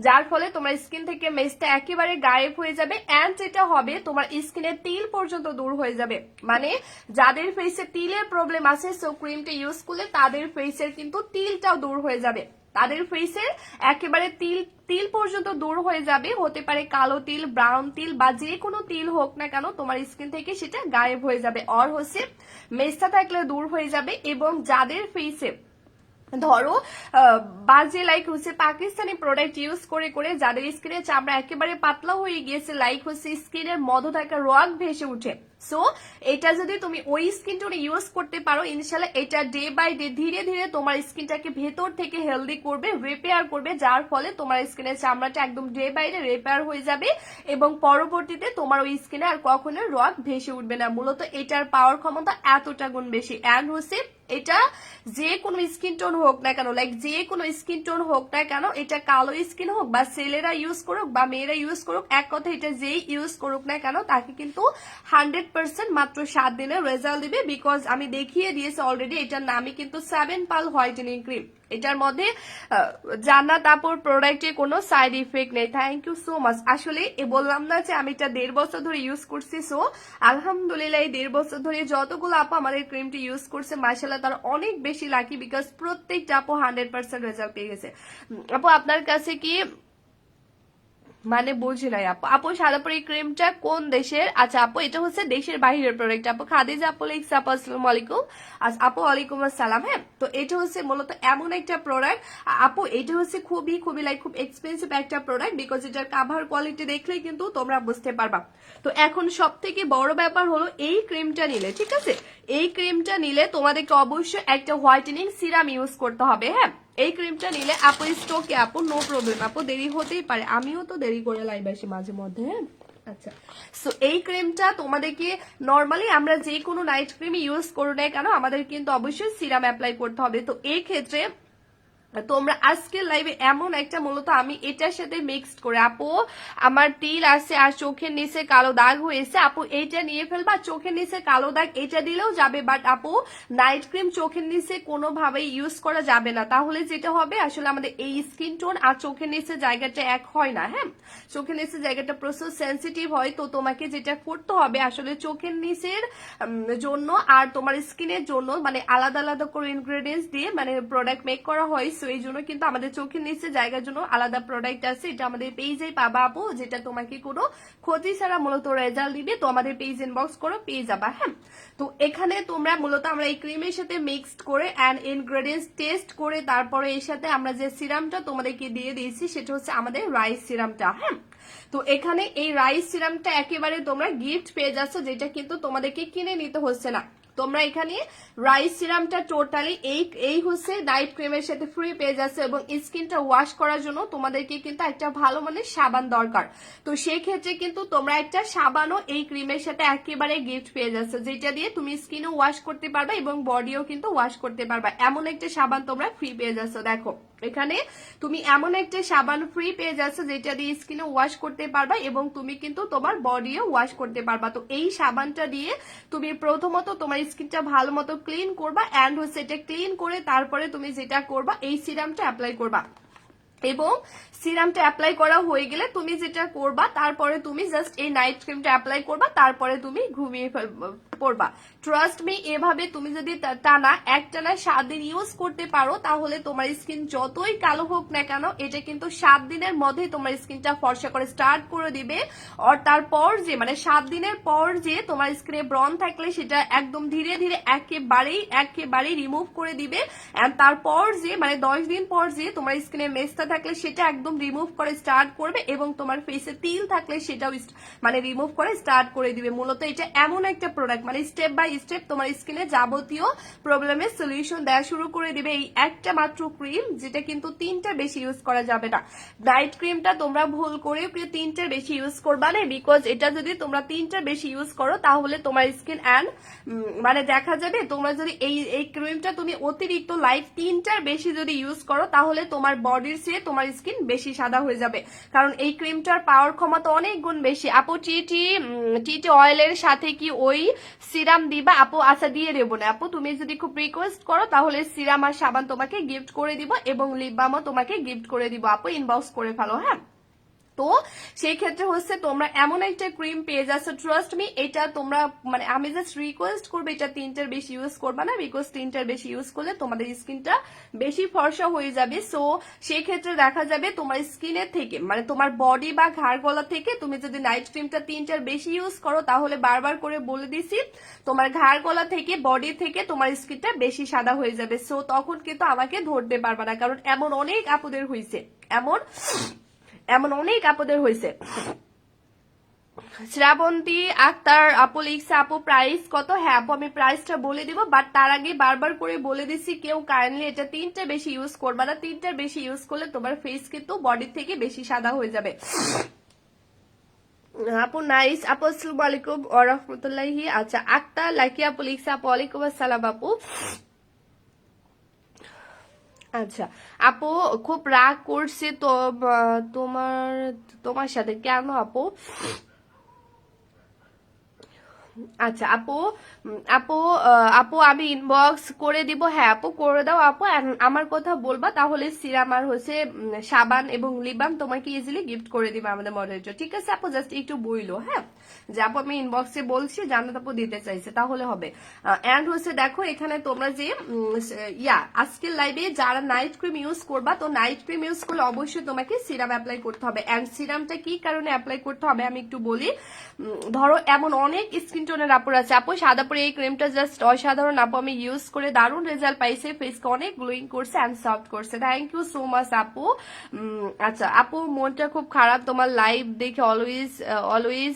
যার ফলে তোমার স্কিন থেকে মেস্তা একেবারে গায়েব হয়ে যাবে। এন্ড যেটা হবে তোমার স্কিনের তিল পর্যন্ত দূর হয়ে যাবে। মানে যাদের ফেসে তিলের প্রবলেম আছে, সো ক্রিমটা ইউজ করলে তাদের ফেসের কিন্তু তিলটাও দূর হয়ে যাবে, তাদের ফেসের একেবারে তিল তিল পর্যন্ত দূর হয়ে যাবে। হতে পারে কালো তিল, ব্রাউন তিল বা যে কোনো তিল হোক না কেন, তোমার স্কিন থেকে সেটা গায়েব হয়ে যাবে। আর হচ্ছে মেস্তা থাকলে দূর হয়ে যাবে। এবং যাদের ফেসে ধরো বাজে লাইক হচ্ছে পাকিস্তানি প্রোডাক্ট ইউজ করে করে যাদের স্কিনের চামড়া একেবারে পাতলা হয়ে গিয়েছে, লাইক হচ্ছে স্কিনের মধ্য থেকে রগ ভেসে উঠে, সো এটা যদি তুমি ওই স্কিন টোনে ইউজ করতে পারো, ইনশাল্লাহ এটা ডে বাই ডে ধীরে ধীরে তোমার স্কিনটাকে ভেতর থেকে হেলদি করবে, রিপেয়ার করবে, যার ফলে তোমার স্কিনের চামড়াটা একদম ডে বাই ডে রিপেয়ার হয়ে যাবে এবং পরবর্তীতে তোমার ওই স্কিনে আর কখনো রগ ভেসে উঠবে না। মূলত এটার পাওয়ার ক্ষমতা এতটা গুণ বেশি। এন্ড হচ্ছে এটা যে কোনো স্কিন টোন হোক না কেন, লাইক যে কোনো স্কিন টোন হোক না কেন, এটা কালো স্কিন হোক বা ছেলেরা ইউজ করুক বা মেয়েরা ইউজ করুক, এক কথা এটা যেই ইউজ করুক না কেন তাকে কিন্তু 100% মাত্র 7 দিনে রেজাল্ট দিবে। বিকজ আমি দেখিয়ে দিয়েছি অলরেডি, এটার নামই কিন্তু 7 পাল হোয়াইটেনিং ক্রিম। এটার মধ্যে জান্নাত আপুর প্রোডাক্টে কোনো সাইড ইফেক্ট নেই। Thank you so much. আসলে বললাম না যে আমি এটা 1.5 বছর ধরে ইউজ করছি, সো আলহামদুলিল্লাহ এই 1.5 বছর ধরে যতগুলো আপু আমাদের ক্রিমটি ইউজ করছে মাশাআল্লাহ তার অনেক বেশি লাকি, বিকজ প্রত্যেকটা আপু 100% রেজাল্ট পেয়ে গেছে। আপু আপনার কাছে কি মানে বুঝি নাই আপু, আপু সাদাপুরি ক্রিমটা কোন দেশের? আচ্ছা আপু এটা হচ্ছে দেশের বাহিরের প্রোডাক্ট। আপু খাদিজা আপু লিখছে, আপু আসসালামু আলাইকুম। আপু ওয়ালাইকুম আসসালাম। হ্যাঁ, তো এটা হচ্ছে মূলত এমন একটা প্রোডাক্ট আপু, এটা হচ্ছে খুবই খুবই লাইক খুব এক্সপেন্সিভ একটা প্রোডাক্ট, বিকজ এটার কাভার কোয়ালিটি দেখলেই কিন্তু তোমরা বুঝতে পারবা। তো এখন সব থেকে বড় ব্যাপার হলো এই ক্রিমটা নিলে, ঠিক আছে, এই ক্রিমটা নিলে তোমাদেরকে অবশ্যই একটা হোয়াইটেনিং সিরাম ইউজ করতে হবে। হ্যাঁ, এই ক্রিমটা নিলে আপু স্টোকে আপু নো প্রবলেম, আপু দেরি হতেই পারে, আমিও তো দেরি করে লাইভ আসি মাঝে মধ্যে। হ্যাঁ আচ্ছা, সো এই ক্রিমটা তোমাদেরকে নর্মালি আমরা যে কোনো নাইট ক্রিম ইউজ করো না কেন আমাদের কিন্তু অবশ্যই সিরাম অ্যাপ্লাই করতে হবে। তো এই ক্ষেত্রে তোমরা আজকের লাইভে এমন একটা মূলত আমি এটার সাথে মিক্সড করে আপু আমার তিল আছে আর চোখের নিচে কালো দাগ হয়েছে আপু এইটা নিয়ে ফেলবা, চোখের নিচে কালো দাগ এটা দিলেও যাবে, বাট আপু নাইট ক্রিম চোখের নিচে কোনোভাবেই ইউজ করা যাবে না। তাহলে যেটা হবে আসলে আমাদের এই স্কিন টোন আর চোখের নিচে জায়গাটা এক হয় না। হ্যাঁ, চোখের নিচে জায়গাটা প্রচুর সেন্সিটিভ হয়, তো তোমাকে যেটা করতে হবে আসলে চোখের নিচের জন্য আর তোমার স্কিনের জন্য মানে আলাদা আলাদা করে ইনগ্রেডিয়েন্টস দিয়ে মানে প্রোডাক্ট মেক করা হয়। সো এই জন্য কিন্তু আমাদের চোখের নিচে জায়গার জন্য আলাদা প্রোডাক্ট আছে, এটা আমাদের পেজে পাবা আপু, যেটা তোমাকে কোনো ক্ষতি ছাড়া মূলত রেজাল্ট দিবে। তো আমাদের পেজ ইনবক্স করো, পেয়ে যাবা। হ্যাঁ, তো এখানে তোমরা মূলত আমরা এই ক্রিমের সাথে মিক্সড করে অ্যান্ড ইনগ্রেডিয়েন্টস টেস্ট করে তারপরে এর সাথে আমরা যে সিরামটা তোমাদেরকে দিয়ে দিয়েছি সেটা হচ্ছে আমাদের রাইস সিরামটা। হ্যাঁ, তো এখানে এই রাইস সিরামটা একেবারে তোমরা গিফট পেয়ে যাচ্ছ, যেটা কিন্তু তোমাদেরকে কিনে নিতে হচ্ছে না। তোমরা এখানে রাইস সিরামটা টোটালি এই হচ্ছে নাইট ক্রিমের সাথে ফ্রি পেয়ে যাচ্ছে, এবং স্কিনটা ওয়াশ করার জন্য তোমাদেরকে কিন্তু একটা ভালো মানের সাবান দরকার। তো সেই ক্ষেত্রে কিন্তু তোমরা একটা সাবানও এই ক্রিমের সাথে একেবারে গিফট পেয়ে যাচ্ছে, যেটা দিয়ে তুমি স্কিনও ওয়াশ করতে পারবা এবং বডিও কিন্তু ওয়াশ করতে পারবা। এমন একটা সাবান তোমরা ফ্রি পেয়ে যাচ্ছ। দেখো এখানে তুমি এমন একটা সাবান ফ্রি পেয়ে যাচ্ছ যেটা দিয়ে স্কিনও ওয়াশ করতে পারবা এবং তুমি কিন্তু তোমার বডিও ওয়াশ করতে পারবা। তো এই সাবানটা দিয়ে তুমি প্রথমত তোমার স্কিনটা ভালো মতো ক্লিন করবা, অ্যান্ড হচ্ছে এটা ক্লিন করে তারপরে তুমি যেটা করবা এই সিরামটা অ্যাপ্লাই করবা, এবং সিরামটা অ্যাপ্লাই করা হয়ে গেলে তুমি যেটা করবা তারপরে তুমি জাস্ট এই নাইট ক্রিমটা অ্যাপ্লাই করবা, তারপরে তুমি ঘুমিয়ে পড়বা। ট্রাস্ট মি, এভাবে তুমি যদি টানা একটানা 7 দিন ইউজ করতে পারো তাহলে তোমার স্কিন যতই কালো হোক না কেন এটা কিন্তু 7 দিনের মধ্যে তোমার স্কিনটা ফর্সা করে স্টার্ট করে দিবে। আর তারপর যে মানে 7 দিনের পর যে তোমার স্কিনে ব্রন থাকলে সেটা একদম ধীরে ধীরে একেবারেই রিমুভ করে দিবে। এন্ড তারপর যে মানে 10 দিন পর যে তোমার স্কিনে মেস্তা থাকলে সেটা একদম রিমুভ করে স্টার্ট করবে, এবং তোমার ফেসে তিল থাকলে সেটাও মানে রিমুভ করে স্টার্ট করে দিবে। মূলত এটা এমন একটা প্রোডাক্ট মানে স্টেপ বাই স্টেপ তোমার স্কিনে যাবতীয় প্রবলেমের সলিউশন দেওয়া শুরু করে দিবে এই একটা মাত্র ক্রিম, যেটা কিন্তু 3টা বেশি ইউজ করা যাবে না। নাইট ক্রিমটা তোমরা ভুল করে 3টার বেশি ইউজ করবা না, বিকজ এটা যদি তোমরা 3টার বেশি ইউজ করো তাহলে তোমার স্কিন অ্যান্ড মানে দেখা যাবে তোমরা যদি এই ক্রিমটা তুমি অতিরিক্ত লাইট 3টার বেশি যদি ইউজ করো তাহলে তোমার বডির চেয়ে তোমার স্কিন বেশি সাদা হয়ে যাবে, কারণ এই ক্রিমটার পাওয়ার ক্ষমতা অনেক গুণ বেশি। আপু টি অয়েলের সাথে কি ওই সিরাম দিবা? আপু আচ্ছা দিয়ে দেবো না আপু, তুমি যদি খুব রিকোয়েস্ট করো তাহলে সিরাম আর সাবান তোমাকে গিফট করে দিব এবং লিপ বামও তোমাকে গিফট করে দিব। আপু ইনবক্স করে ফেলো। হ্যাঁ, তো সেই ক্ষেত্রে হচ্ছে তোমরা এমন একটা ক্রিম পেয়ে যাচ্ছ, ট্রাস্ট মি এটা তোমরা মানে আমি জাস্ট রিকোয়েস্ট করবো এটা 3টার বেশি ইউজ করবা না, বিকজ 3টার বেশি ইউজ করলে তোমাদের স্কিনটা বেশি ফর্সা হয়ে যাবে। সো সেই ক্ষেত্রে দেখা যাবে তোমার স্কিনের থেকে মানে তোমার বডি বা ঘাড় গলা থেকে তুমি যদি নাইট ক্রিমটা 3টার বেশি ইউজ করো তাহলে বারবার করে বলে দিছি তোমার ঘাড় গলা থেকে বডি থেকে তোমার স্কিনটা বেশি সাদা হয়ে যাবে। সো তখন কিন্তু আমাকে ধরতে পারবা না, কারণ এমন অনেক আপুদের হয়েছে, এমন অনেক আপুদের হয়েছে। শ্রাবন্তী আক্তার আপু লিখছে আপু প্রাইস কত? হ্যাঁ আপু আমি প্রাইসটা বলে দিব, বাট তার আগে বারবার করে বলে দিচ্ছি কেউ কাইন্ডলি এটা 3টা বেশি ইউজ করবা না, 3টার বেশি ইউজ করলে তোমার ফেস কিন্তু বডি থেকে বেশি সাদা হয়ে যাবে। আপু নাইস আপু আসসালামু আলাইকুম ওয়া রাহমাতুল্লাহি। আচ্ছা আক্তার লাকি আপু লিখছে আপু ওয়ালাইকুম আসসালাম আপু। আচ্ছা আপু খুব রাগ করছে তো তোমার তোমার সাথে কেন আপু? আচ্ছা আপু আপু আপু আমি ইনবক্স করে দিব। হ্যাঁ আপু করে দাও আপু, আমার কথা বলবা তাহলে সিরাম আর হচ্ছে সাবান এবং লিবাম তোমাকে ইজিলি গিফট করে দিবে আমাদের মডারেটর। ঠিক আছে আপু, জাস্ট একটু বইলো। হ্যাঁ, যে আপু আমি ইনবক্সে বলছি জান্নাত আপু দিতে চাইছে তাহলে হবে। এন্ড হচ্ছে দেখো এখানে তোমরা যে আজকের লাইভে যারা নাইট ক্রিম ইউজ করবা, তো নাইট ক্রিম ইউজ করলে অবশ্যই তোমাকে সিরাম অ্যাপ্লাই করতে হবে। এন্ড সিরামটা কি কারণে অ্যাপ্লাই করতে হবে আমি একটু বলি। ধরো এমন অনেক স্কিন টোনের আপুর আছে, আপু সাদা পরে এই ক্রিমটা জাস্ট অসাধারণ আপু, আমি ইউজ করে দারুণ রেজাল্ট পাইছে, ফেসকে অনেক গ্লোয়িং করছে এন্ড সফট করছে। থ্যাংক ইউ সো মাচ আপু। আচ্ছা আপু মনটা খুব খারাপ, তোমার লাইভ দেখে অলওয়েজ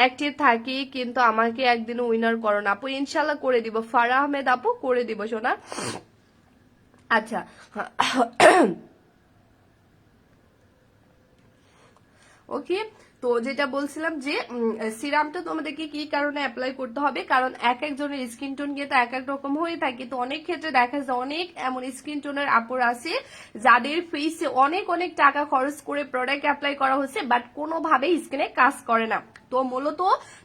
অ্যাক্টিভ থাকি, কিন্তু আমাকে একদিন উইনার করো না আপু। ইনশাল্লাহ করে দিব ফারা আহমেদ আপু, করে দিব সোনা। আচ্ছা ওকে, তো যেটা বলছিলাম যে সিরামটা তোমাদেরকে কি কারণে অ্যাপ্লাই করতে হবে, কারণ এক একজনের স্কিন টোন কিন্তু এক এক রকম হয়ে থাকে। তো অনেক ক্ষেত্রে দেখা যায় অনেক এমন স্কিন টোনের আপুর আছে যাদের ফেসে অনেক অনেক টাকা খরচ করে প্রোডাক্ট অ্যাপ্লাই করা হচ্ছে, বাট কোনোভাবেই স্কিনে কাজ করে না। তো মূলত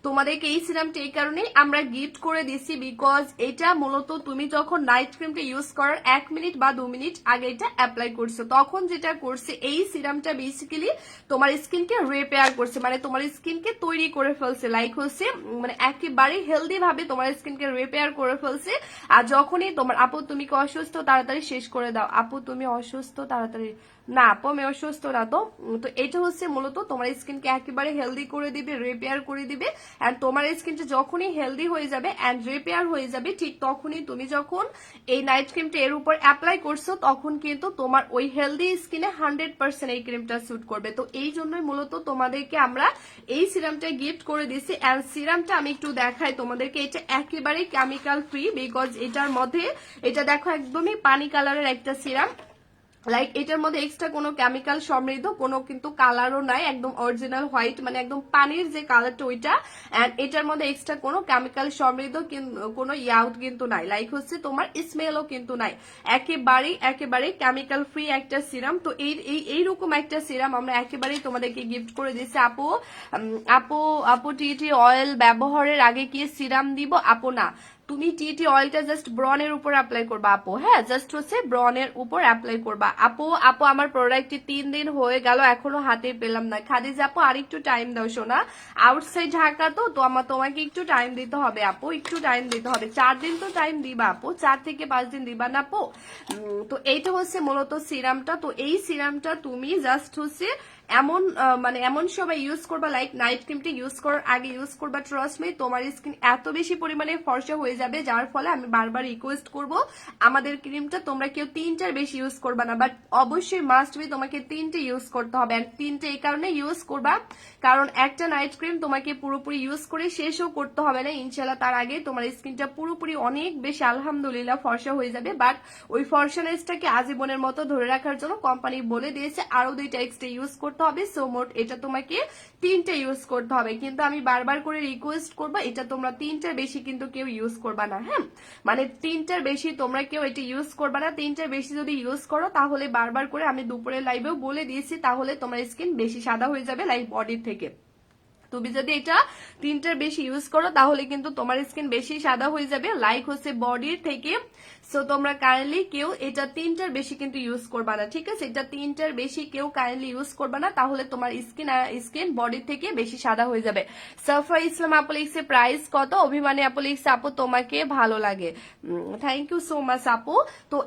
তোমাদেরকে এই সিরামটা এই কারণেই আমরা গিফট করে দিচ্ছি, বিকজ এটা মূলত তুমি যখন নাইট ক্রিমটা ইউজ করার 1 মিনিট বা 2 মিনিট আগে এটা অ্যাপ্লাই করছো, তখন যেটা করছে এই সিরামটা বেসিক্যালি তোমার স্কিনকে রিপেয়ার করছে, মানে তোমার স্কিনকে তৈরি করে ফেলছে, লাইক হচ্ছে মানে একেবারে হেলদি ভাবে তোমার স্কিনকে রিপেয়ার করে ফেলছে। আর যখনই তোমার আপু তুমি কি অসুস্থ, তাড়াতাড়ি শেষ করে দাও, আপু তুমি অসুস্থ তাড়াতাড়ি, না আপু আমি অসুস্থ না। তো তো এটা হচ্ছে মূলত তোমার স্কিনকে একেবারে হেলদি করে দিবে, রিপেয়ার করে দিবে। এন্ড তোমার স্কিনটা যখনই হেলদি হয়ে যাবে এন্ড রিপেয়ার হয়ে যাবে, ঠিক তখনই তুমি যখন এই নাইট ক্রিমটা এর উপর অ্যাপ্লাই করছো, তখন কিন্তু তোমার ওই হেলদি স্কিনে 100% এই ক্রিমটা স্যুট করবে। তো এই জন্যই মূলত তোমাদেরকে আমরা এই সিরামটা গিফট করে দিচ্ছি। এন্ড সিরামটা আমি একটু দেখাই তোমাদেরকে, এটা একেবারে কেমিক্যাল ফ্রি, বিকজ এটার মধ্যে এটা দেখো একদমই পানি কালারের একটা সিরাম, লাইক এটার মধ্যে এক্সট্রা কোনো কেমিক্যাল সমৃদ্ধ কোনো কিন্তু কালারও নাই, একদম অরিজিনাল হোয়াইট, মানে একদম পানির যে কালারটা ওইটা। এন্ড এটার মধ্যে এক্সট্রা কোনো কেমিক্যাল সমৃদ্ধ কোনো ইয়াউট কিন্তু নাই, লাইক হচ্ছে তোমার স্মেলও কিন্তু নাই, একেবারে কেমিক্যাল ফ্রি একটা সিরাম। তো এইরকম একটা সিরাম আমরা একেবারেই তোমাদেরকে গিফট করে দিচ্ছি। আপু আপু আপু টি অয়েল ব্যবহারের আগে কি সিরাম দিব? আপু না, তুমি টি অয়েলটা জাস্ট ব্রনের উপর অ্যাপ্লাই করবা আপু, হ্যাঁ জাস্ট হচ্ছে ব্রনের উপর অ্যাপ্লাই করবা আপু। আপু আমার প্রোডাক্টটি 3 দিন হয়ে গেল এখনো হাতে পেলাম না। খাদিজা আপু আর একটু টাইম দাও শোনা, আউটসাইড ঢাকা তো তোমাকে একটু টাইম দিতে হবে আপু, একটু টাইম দিতে হবে, 4 দিন তো টাইম দিবা আপু, 4 থেকে 5 দিন দিবা না আপু। তো এইটা হচ্ছে মূলত সিরামটা। তো এই সিরামটা তুমি জাস্ট হচ্ছে এমন মানে এমন সময় ইউজ করবা, লাইক নাইট ক্রিমটা ইউজ করার আগে ইউজ করবা, ট্রাস্ট মি তোমার স্কিন এত বেশি পরিমাণে ফর্সা হয়ে যাবে, যার ফলে আমি বারবার রিকোয়েস্ট করব আমাদের ক্রিমটা তোমরা কেউ 3টার বেশি ইউজ করবা না, বাট অবশ্যই মাস্ট বি তোমাকে 3টে ইউজ করতে হবে। আর 3টে এই কারণে ইউজ করবা কারণ একটা নাইট ক্রিম তোমাকে পুরোপুরি ইউজ করে শেষও করতে হবে না ইনশাল্লাহ, তার আগে তোমার স্কিনটা পুরোপুরি অনেক বেশি আলহামদুলিল্লাহ ফর্সা হয়ে যাবে। বাট ওই ফর্সানেসটাকে আজীবনের মতো ধরে রাখার জন্য কোম্পানি বলে দিয়েছে আরো 2টা এক্সট্রা ইউজ করতে হবে। সো মোট এটা তোমাকে 3টে ইউজ করতে হবে, কিন্তু আমি বারবার করে রিকোয়েস্ট করবো এটা তোমরা 3টার বেশি কিন্তু কেউ ইউজ করবা না, হ্যাঁ মানে 3টার বেশি তোমরা কেউ এটা ইউজ করবা না। 3টার বেশি যদি ইউজ করো তাহলে বারবার করে আমি দুপুরের লাইভেও বলে দিয়েছি, তাহলে তোমার স্কিন বেশি সাদা হয়ে যাবে লাইক বডির থেকে। তুমি যদি এটা 3টার বেশি ইউজ করো তাহলে কিন্তু তোমার স্কিন বেশি সাদা হয়ে যাবে লাইক হচ্ছে বডির থেকে। সো তোমরা কাইন্ডলি কেউ এটা 3টার বেশি কিন্তু ইউজ করবা না, ঠিক আছে? এটা 3টার বেশি কেউ কাইন্ডলি ইউজ করবা না, তাহলে তোমার স্কিন বডি থেকে বেশি সাদা হয়ে যাবে। সাফা ইসলাম আপু লিখছে প্রাইস কত? অভিমানী আপু লিখছে আপু তোমাকে ভালো লাগে, থ্যাংক ইউ সো মাচ আপু। তো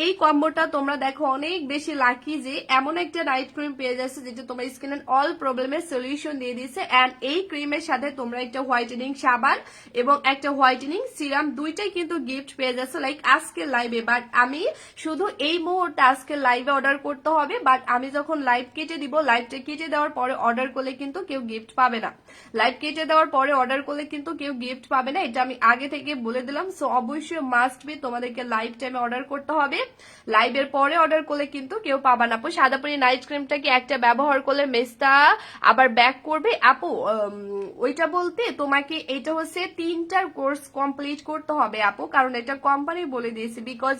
এই কম্বোটা তোমরা দেখো অনেক বেশি লাকি যে এমন একটা নাইট ক্রিম পেয়ে যাচ্ছে যেটা তোমার স্কিনের অল প্রবলেমের সলিউশন দিয়ে দিচ্ছে। এন্ড এই ক্রিমের সাথে তোমরা একটা হোয়াইটেনিং সাবান এবং একটা হোয়াইটেনিং সিরাম দুইটাই কিন্তু গিফট পেয়ে যাচ্ছে লাইক আজকে লাইভে। বাট আমি শুধু এই মুহূর্তে আজকে লাইভে অর্ডার করতে হবে, বাট আমি যখন লাইভ কেটে দিব, লাইভটা কেটে দেওয়ার পরে অর্ডার করলে কিন্তু কেউ গিফট পাবে না, লাইভ কেটে দেওয়ার পরে অর্ডার করলে কিন্তু কেউ গিফট পাবে না, এটা আমি আগে থেকে বলে দিলাম। সো অবশ্যই মাস্ট বি তোমাদেরকে লাইভ টাইমে অর্ডার করতে হবে, লাইভের পরে অর্ডার করলে কিন্তু কেউ পাবা না। আপু সাদাপুরি নাইট ক্রিমটাকে একটা ব্যবহার করলে মেস্তা আবার ব্যাক করবে? আপু ওইটা বলতে তোমাকে এটা হচ্ছে 3টার কোর্স কমপ্লিট করতে হবে আপু, কারণ এটা কোম্পানি বলে দিয়েছে, বিকজ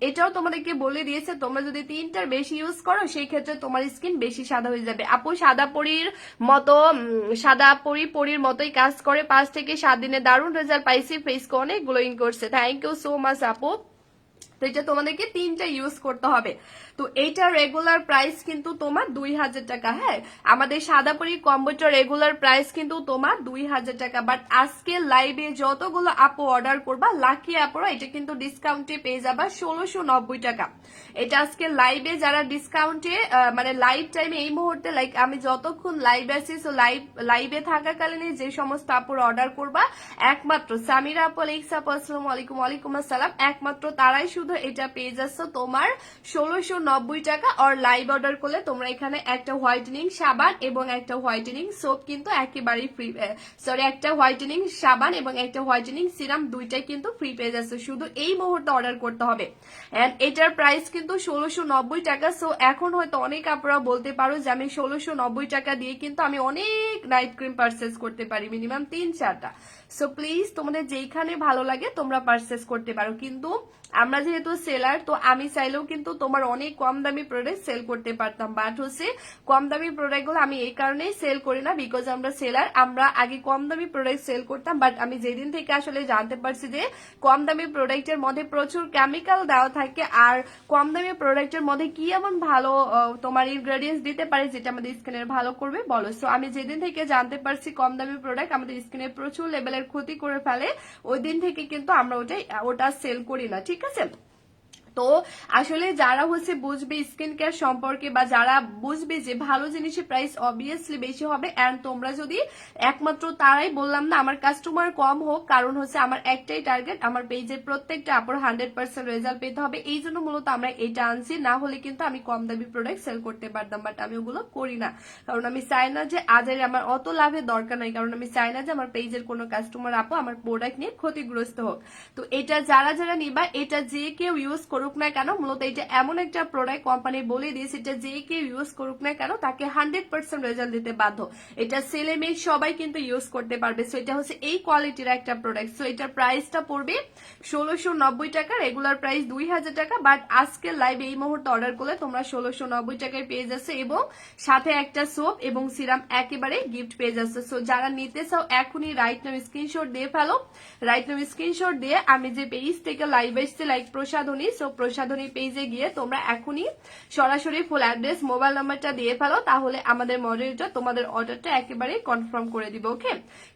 এটাও তোমাদেরকে বলে দিয়েছে তোমরা যদি 3টার বেশি ইউজ করো সেই ক্ষেত্রে তোমার স্কিন বেশি সাদা হয়ে যাবে। আপু সাদা পরীর মতো পরীর মতোই কাজ করে, 5 থেকে 7 দিনে দারুণ রেজাল্ট পাইছি, ফেসকে অনেক গ্লোয়িং করছে, থ্যাংক ইউ সো মাচ আপু। তো এটা তোমাদেরকে 3টা ইউজ করতে হবে। তো এইটা রেগুলার প্রাইস কিন্তু তোমার 2000 টাকা, হ্যাঁ আমাদের সাদাপুরি কম্বোটার রেগুলার প্রাইস কিন্তু তোমার 2000 টাকা। বাট আজকে লাইভে যতগুলো আপু অর্ডার করবা লাকি আপুরা এটা কিন্তু ডিসকাউন্টে পেয়ে যাবা 1690 টাকা। এটা আজকে লাইভে যারা ডিসকাউন্টে মানে লাইভ টাইমে এই মুহূর্তে লাইক আমি যতক্ষণ লাইভ আছি, সো লাইভে থাকাকালীন যে সমস্ত আপুরা অর্ডার করবা একমাত্র সামিরা আপু লিখছে আপু আসসালামু আলাইকুম, ওয়ালাইকুম আসসালাম, একমাত্র তারাই শুধু এটা পেয়ে যাচ্ছে তোমার 1690 টাকা। আর লাইভ অর্ডার করলে তোমরা এখানে একটা হোয়াইটেনিং সাবান এবং একটা হোয়াইটেনিং সোপ কিন্তু একেবারেই ফ্রি, সরি একটা হোয়াইটেনিং সাবান এবং একটা হোয়াইটেনিং সিরাম দুইটাই কিন্তু ফ্রি পেয়ে যাচ্ছে। শুধু এই মুহূর্তে অর্ডার করতে হবে। এন্ড এটার প্রাইস কিন্তু 1690 টাকা। সো এখন হয়তো অনেক আপনারা বলতে পারো যে আমি 1690 টাকা দিয়ে কিন্তু আমি অনেক নাইট ক্রিম পারচেস করতে পারি, মিনিমাম 3-4টা। সো প্লিজ তোমাদের যেইখানে ভালো লাগে তোমরা পারচেস করতে পারো। কিন্তু আমরা যেহেতু সেলার, তো আমি চাইলেও কিন্তু তোমার অনেক কম দামি প্রোডাক্ট সেল করতে পারতাম, বাট হচ্ছে কম দামি প্রোডাক্ট গুলো আমি এই কারণেই সেল করি না, বিকজ আমরা সেলার। আমরা আগে কম দামি প্রোডাক্ট সেল করতাম, বাট আমি যেদিন থেকে আসলে জানতে পারছি যে কম দামি প্রোডাক্টের মধ্যে প্রচুর কেমিক্যাল দেওয়া থাকে, আর কম দামি প্রোডাক্টের মধ্যে কি এমন ভালো তোমার ইনগ্রেডিয়েন্টস দিতে পারে যেটা আমাদের স্কিনের ভালো করবে বলো। সো আমি যেদিন থেকে জানতে পারছি কম দামি প্রোডাক্ট আমাদের স্কিনের প্রচুর লেভেলের ক্ষতি করে ফেলে, ওই দিন থেকে কিন্তু আমরা ওটা সেল করি না, ঠিক আছে। তো আসলে যারা হচ্ছে বুঝবে স্কিন কেয়ার সম্পর্কে, বা যারা বুঝবে যে ভালো জিনিসের প্রাইস অবভিয়াসলি বেশি হবে, এন্ড তোমরা যদি একমাত্র তারাই, বললাম না আমার কাস্টমার কম হোক, কারণ হচ্ছে আমার একটাই টার্গেট, আমার পেজের প্রত্যেকটা আপুর 100% রেজাল্ট পেতে হবে। এই জন্য মূলত আমরা এটা আনছি, না হলে কিন্তু আমি কম দামি প্রোডাক্ট সেল করতে পারতাম, বাট আমি ওগুলো করি না, কারণ আমি চাই না যে আজের আমার অত লাভের দরকার নাই, কারণ আমি চাই না যে আমার পেজের কোনো কাস্টমার আপু আমার প্রোডাক্ট নিয়ে ক্ষতিগ্রস্ত হোক। তো এটা যারা যারা নিবা, এটা যে কেউ ইউজ করুক না কেন, মূলত এটা এমন একটা প্রোডাক্ট কোম্পানি বলে দিয়েছে, এটা যে কেউ ইউজ করুক না কেন তাকে 100% রেজাল্ট দিতে বাধ্য। এটা ছেলে মেয়ে সবাই কিন্তু ইউজ করতে পারবে। সো এটা হচ্ছে এই কোয়ালিটির একটা প্রোডাক্ট। সো এটার প্রাইসটা পড়বে 1690 টাকা, রেগুলার প্রাইস 2000 টাকা, বাট আজকে লাইভ এই মুহূর্তে অর্ডার করলে তোমরা 1690 টাকায় পেয়ে যাচ্ছে, এবং সাথে একটা সোপ এবং সিরাম একেবারে গিফট পেয়ে যাচ্ছে। সো যারা নিতে চাও এখনই রাইট নাও স্ক্রিনশট দিয়ে ফেলো। রাইট নাও স্ক্রিনশট দিয়ে আমি যে পেজ থেকে লাইভ এসছে লাইক প্রসাধনী, সো প্রসাধনী পেজে গিয়ে তোমরা এখনই সরাসরি ফুল অ্যাড্রেস মোবাইল নাম্বারটা দিয়ে ফেলো, তাহলে আমাদের মডেলটা তোমাদের অর্ডারটা একেবারে কনফার্ম করে দিবে। ওকে,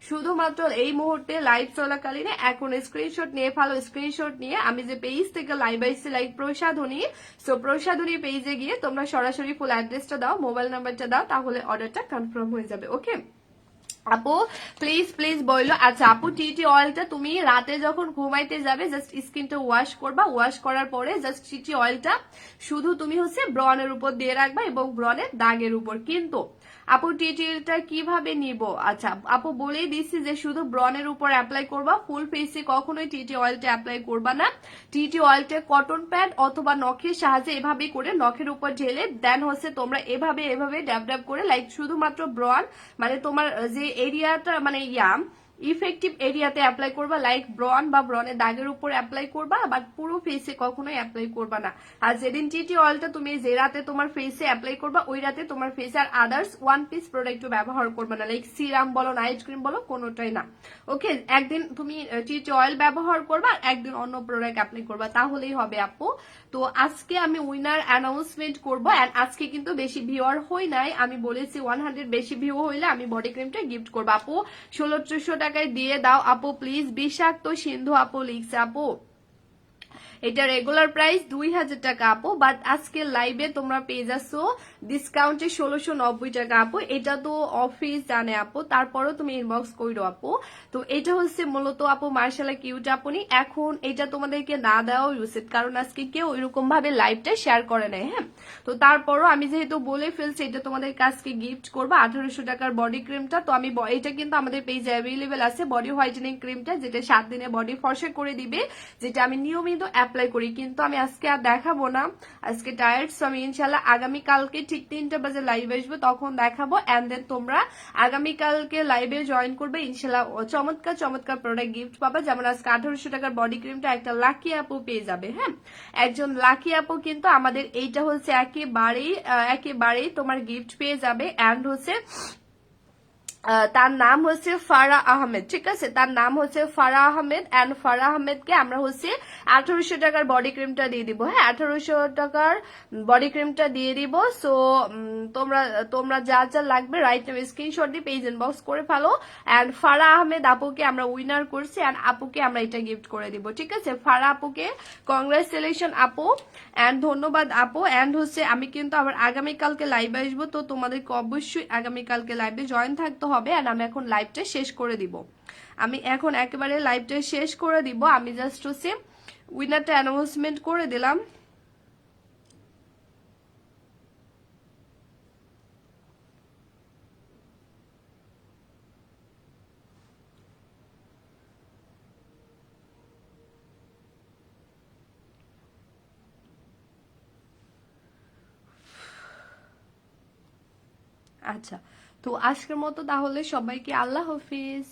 শুধুমাত্র এই মুহূর্তে লাইভ চলাকালীন এখন স্ক্রিনশট নিয়ে ফেলো। স্ক্রিনশট নিয়ে আমি যে পেজ থেকে লাইভ আসছি লাইক প্রসাধনী, সো প্রসাধনী পেজে গিয়ে তোমরা সরাসরি ফুল অ্যাড্রেসটা দাও, মোবাইল নাম্বারটা দাও, তাহলে অর্ডারটা কনফার্ম হয়ে যাবে। ওকে আপু প্লিজ প্লিজ বললো। আচ্ছা আপু, টিটি অয়েলটা তুমি রাতে যখন ঘুমাইতে যাবে জাস্ট স্কিনটা ওয়াশ করবা, ওয়াশ করার পরে জাস্ট টিটি অয়েলটা শুধু তুমি হচ্ছে ব্রনের উপর দিয়ে রাখবা এবং ব্রনের দাগের উপর। কিন্তু আপু টিটিটা কিভাবে নিব? আচ্ছা আপু বলেই দিচ্ছি যে শুধু ব্রনের উপর অ্যাপ্লাই করবা, ফুল ফেসে কখনোই টিটি অয়েলটা অ্যাপ্লাই করবা না। টিটি অয়েলটা কটন প্যাড অথবা নখের সাহায্যে এভাবে করে নখের উপর ঢেলে দেন হচ্ছে তোমরা এভাবে এভাবে ড্যাব ড্যাব করে লাইক শুধুমাত্র ব্রন, মানে তোমার যে এরিয়াটা মানে ইফেক্টিভ এরিয়াতে অ্যাপ্লাই করবা, লাইক ব্রন বা ব্রনের দাগের উপর অ্যাপ্লাই করবা, বাট পুরো ফেসে কখনোই অ্যাপ্লাই করবা না। আর যেদিন টিটি অয়েলটা তুমি যে রাতে তোমার ফেসে অ্যাপ্লাই করবা, ওই রাতে তোমার ফেসে আর আদার্স ওয়ান পিস প্রোডাক্ট ব্যবহার করবা না, লাইক সিরাম বলো নাইট ক্রিম বলো কোনোটাই না। ওকে, একদিন তুমি টিটি অয়েল ব্যবহার করবা, একদিন অন্য প্রোডাক্ট অ্যাপ্লাই করবা, তাহলেই হবে আপু। তো আজকে আমি উইনার অ্যানাউন্সমেন্ট করবো, এন্ড আজকে কিন্তু বেশি ভিউয়ার হই নাই, আমি বলেছি 100 বেশি ভিউ হইলে আমি বডি ক্রিমটা গিফট করবো। আপু 1600 টাকায় দিয়ে দাও আপু প্লিজ। বিষাক্ত সিন্ধু আপু লিখছে আপু এটা রেগুলার প্রাইস 2000 টাকা আপু, বাট আজকে লাইভে তোমরা পেয়ে যাচ্ছ ডিসকাউন্টে 1690 টাকা আপু। এটা তো অফিস জানে আপু, তারপরও তুমি ইনবক্স করো আপু। তো এটা হচ্ছে মূলত আপু মার্শাল্লাহ কিউট আপনি। এখন এটা তোমাদেরকে না দেওয়া উচিত, কারণ আজকে কেউ এরকম ভাবে লাইভটা শেয়ার করে নেয়। হ্যাঁ, তো তারপরও আমি যেহেতু বলে ফেলছি এটা তোমাদের কাছকে গিফট করবো 1800 টাকার বডি ক্রিমটা। তো আমি এটা কিন্তু আমাদের পেজে অ্যাভেলেবেল আছে বডি হোয়াইটেনিং ক্রিমটা, যেটা 7 দিনে বডি ফর্সা করে দিবে, যেটা আমি নিয়মিত অ্যাপ্লাই করি। কিন্তু আমি আজকে আর দেখাবো না, আজকে টায়ার্ড। সো আমি ইনশাল্লাহ আগামীকালকে ঠিক 3টা বাজে লাইভ আসবো, তখন দেখাবো। এন্ড দেন তোমরা আগামীকালকে লাইভে জয়েন করবে, ইনশাল্লাহ চমৎকার চমৎকার প্রোডাক্ট গিফট পাবে। যেমন আজকে 1800 টাকার বডি ক্রিমটা একটা লাকি আপু পেয়ে যাবে। হ্যাঁ, একজন লাকি আপু কিন্তু আমাদের এইটা হচ্ছে একেবারেই তোমার গিফট পেয়ে যাবে। এন্ড হচ্ছে তার নাম হচ্ছে ফারা আহমেদ, ঠিক আছে, তার নাম হচ্ছে ফারা আহমেদ। এন্ড ফারা আহমেদকে আমরা হচ্ছে 1800 টাকার বডি ক্রিমটা দিয়ে দিব। হ্যাঁ, 1800 টাকার বডি ক্রিমটা দিয়ে দিব। সো তোমরা যা যা লাগবে রাইট নাও স্ক্রিনশট দিয়ে পেজ ইনবক্স করে ফেলো। এন্ড ফারা আহমেদ আপুকে আমরা উইনার করছি, এন্ড আপুকে আমরা এটা গিফট করে দিব, ঠিক আছে। ফারা আপুকে কংগ্রেচুলেশন আপু, এন্ড ধন্যবাদ আপু। এন্ড হচ্ছে আমি কিন্তু আবার আগামীকালকে লাইভে আসবো, তো তোমাদেরকে অবশ্যই আগামীকালকে লাইভে জয়েন থাকতে হবে। আর আমি এখন লাইভটা শেষ করে দিব, আমি এখন একেবারে লাইভটা শেষ করে দিব। আমি জাস্ট হচ্ছে উইনারটা অ্যানাউন্সমেন্ট করে দিলাম। আচ্ছা, তো আজকের মতো তাহলে সবাইকে আল্লাহ হাফিজ।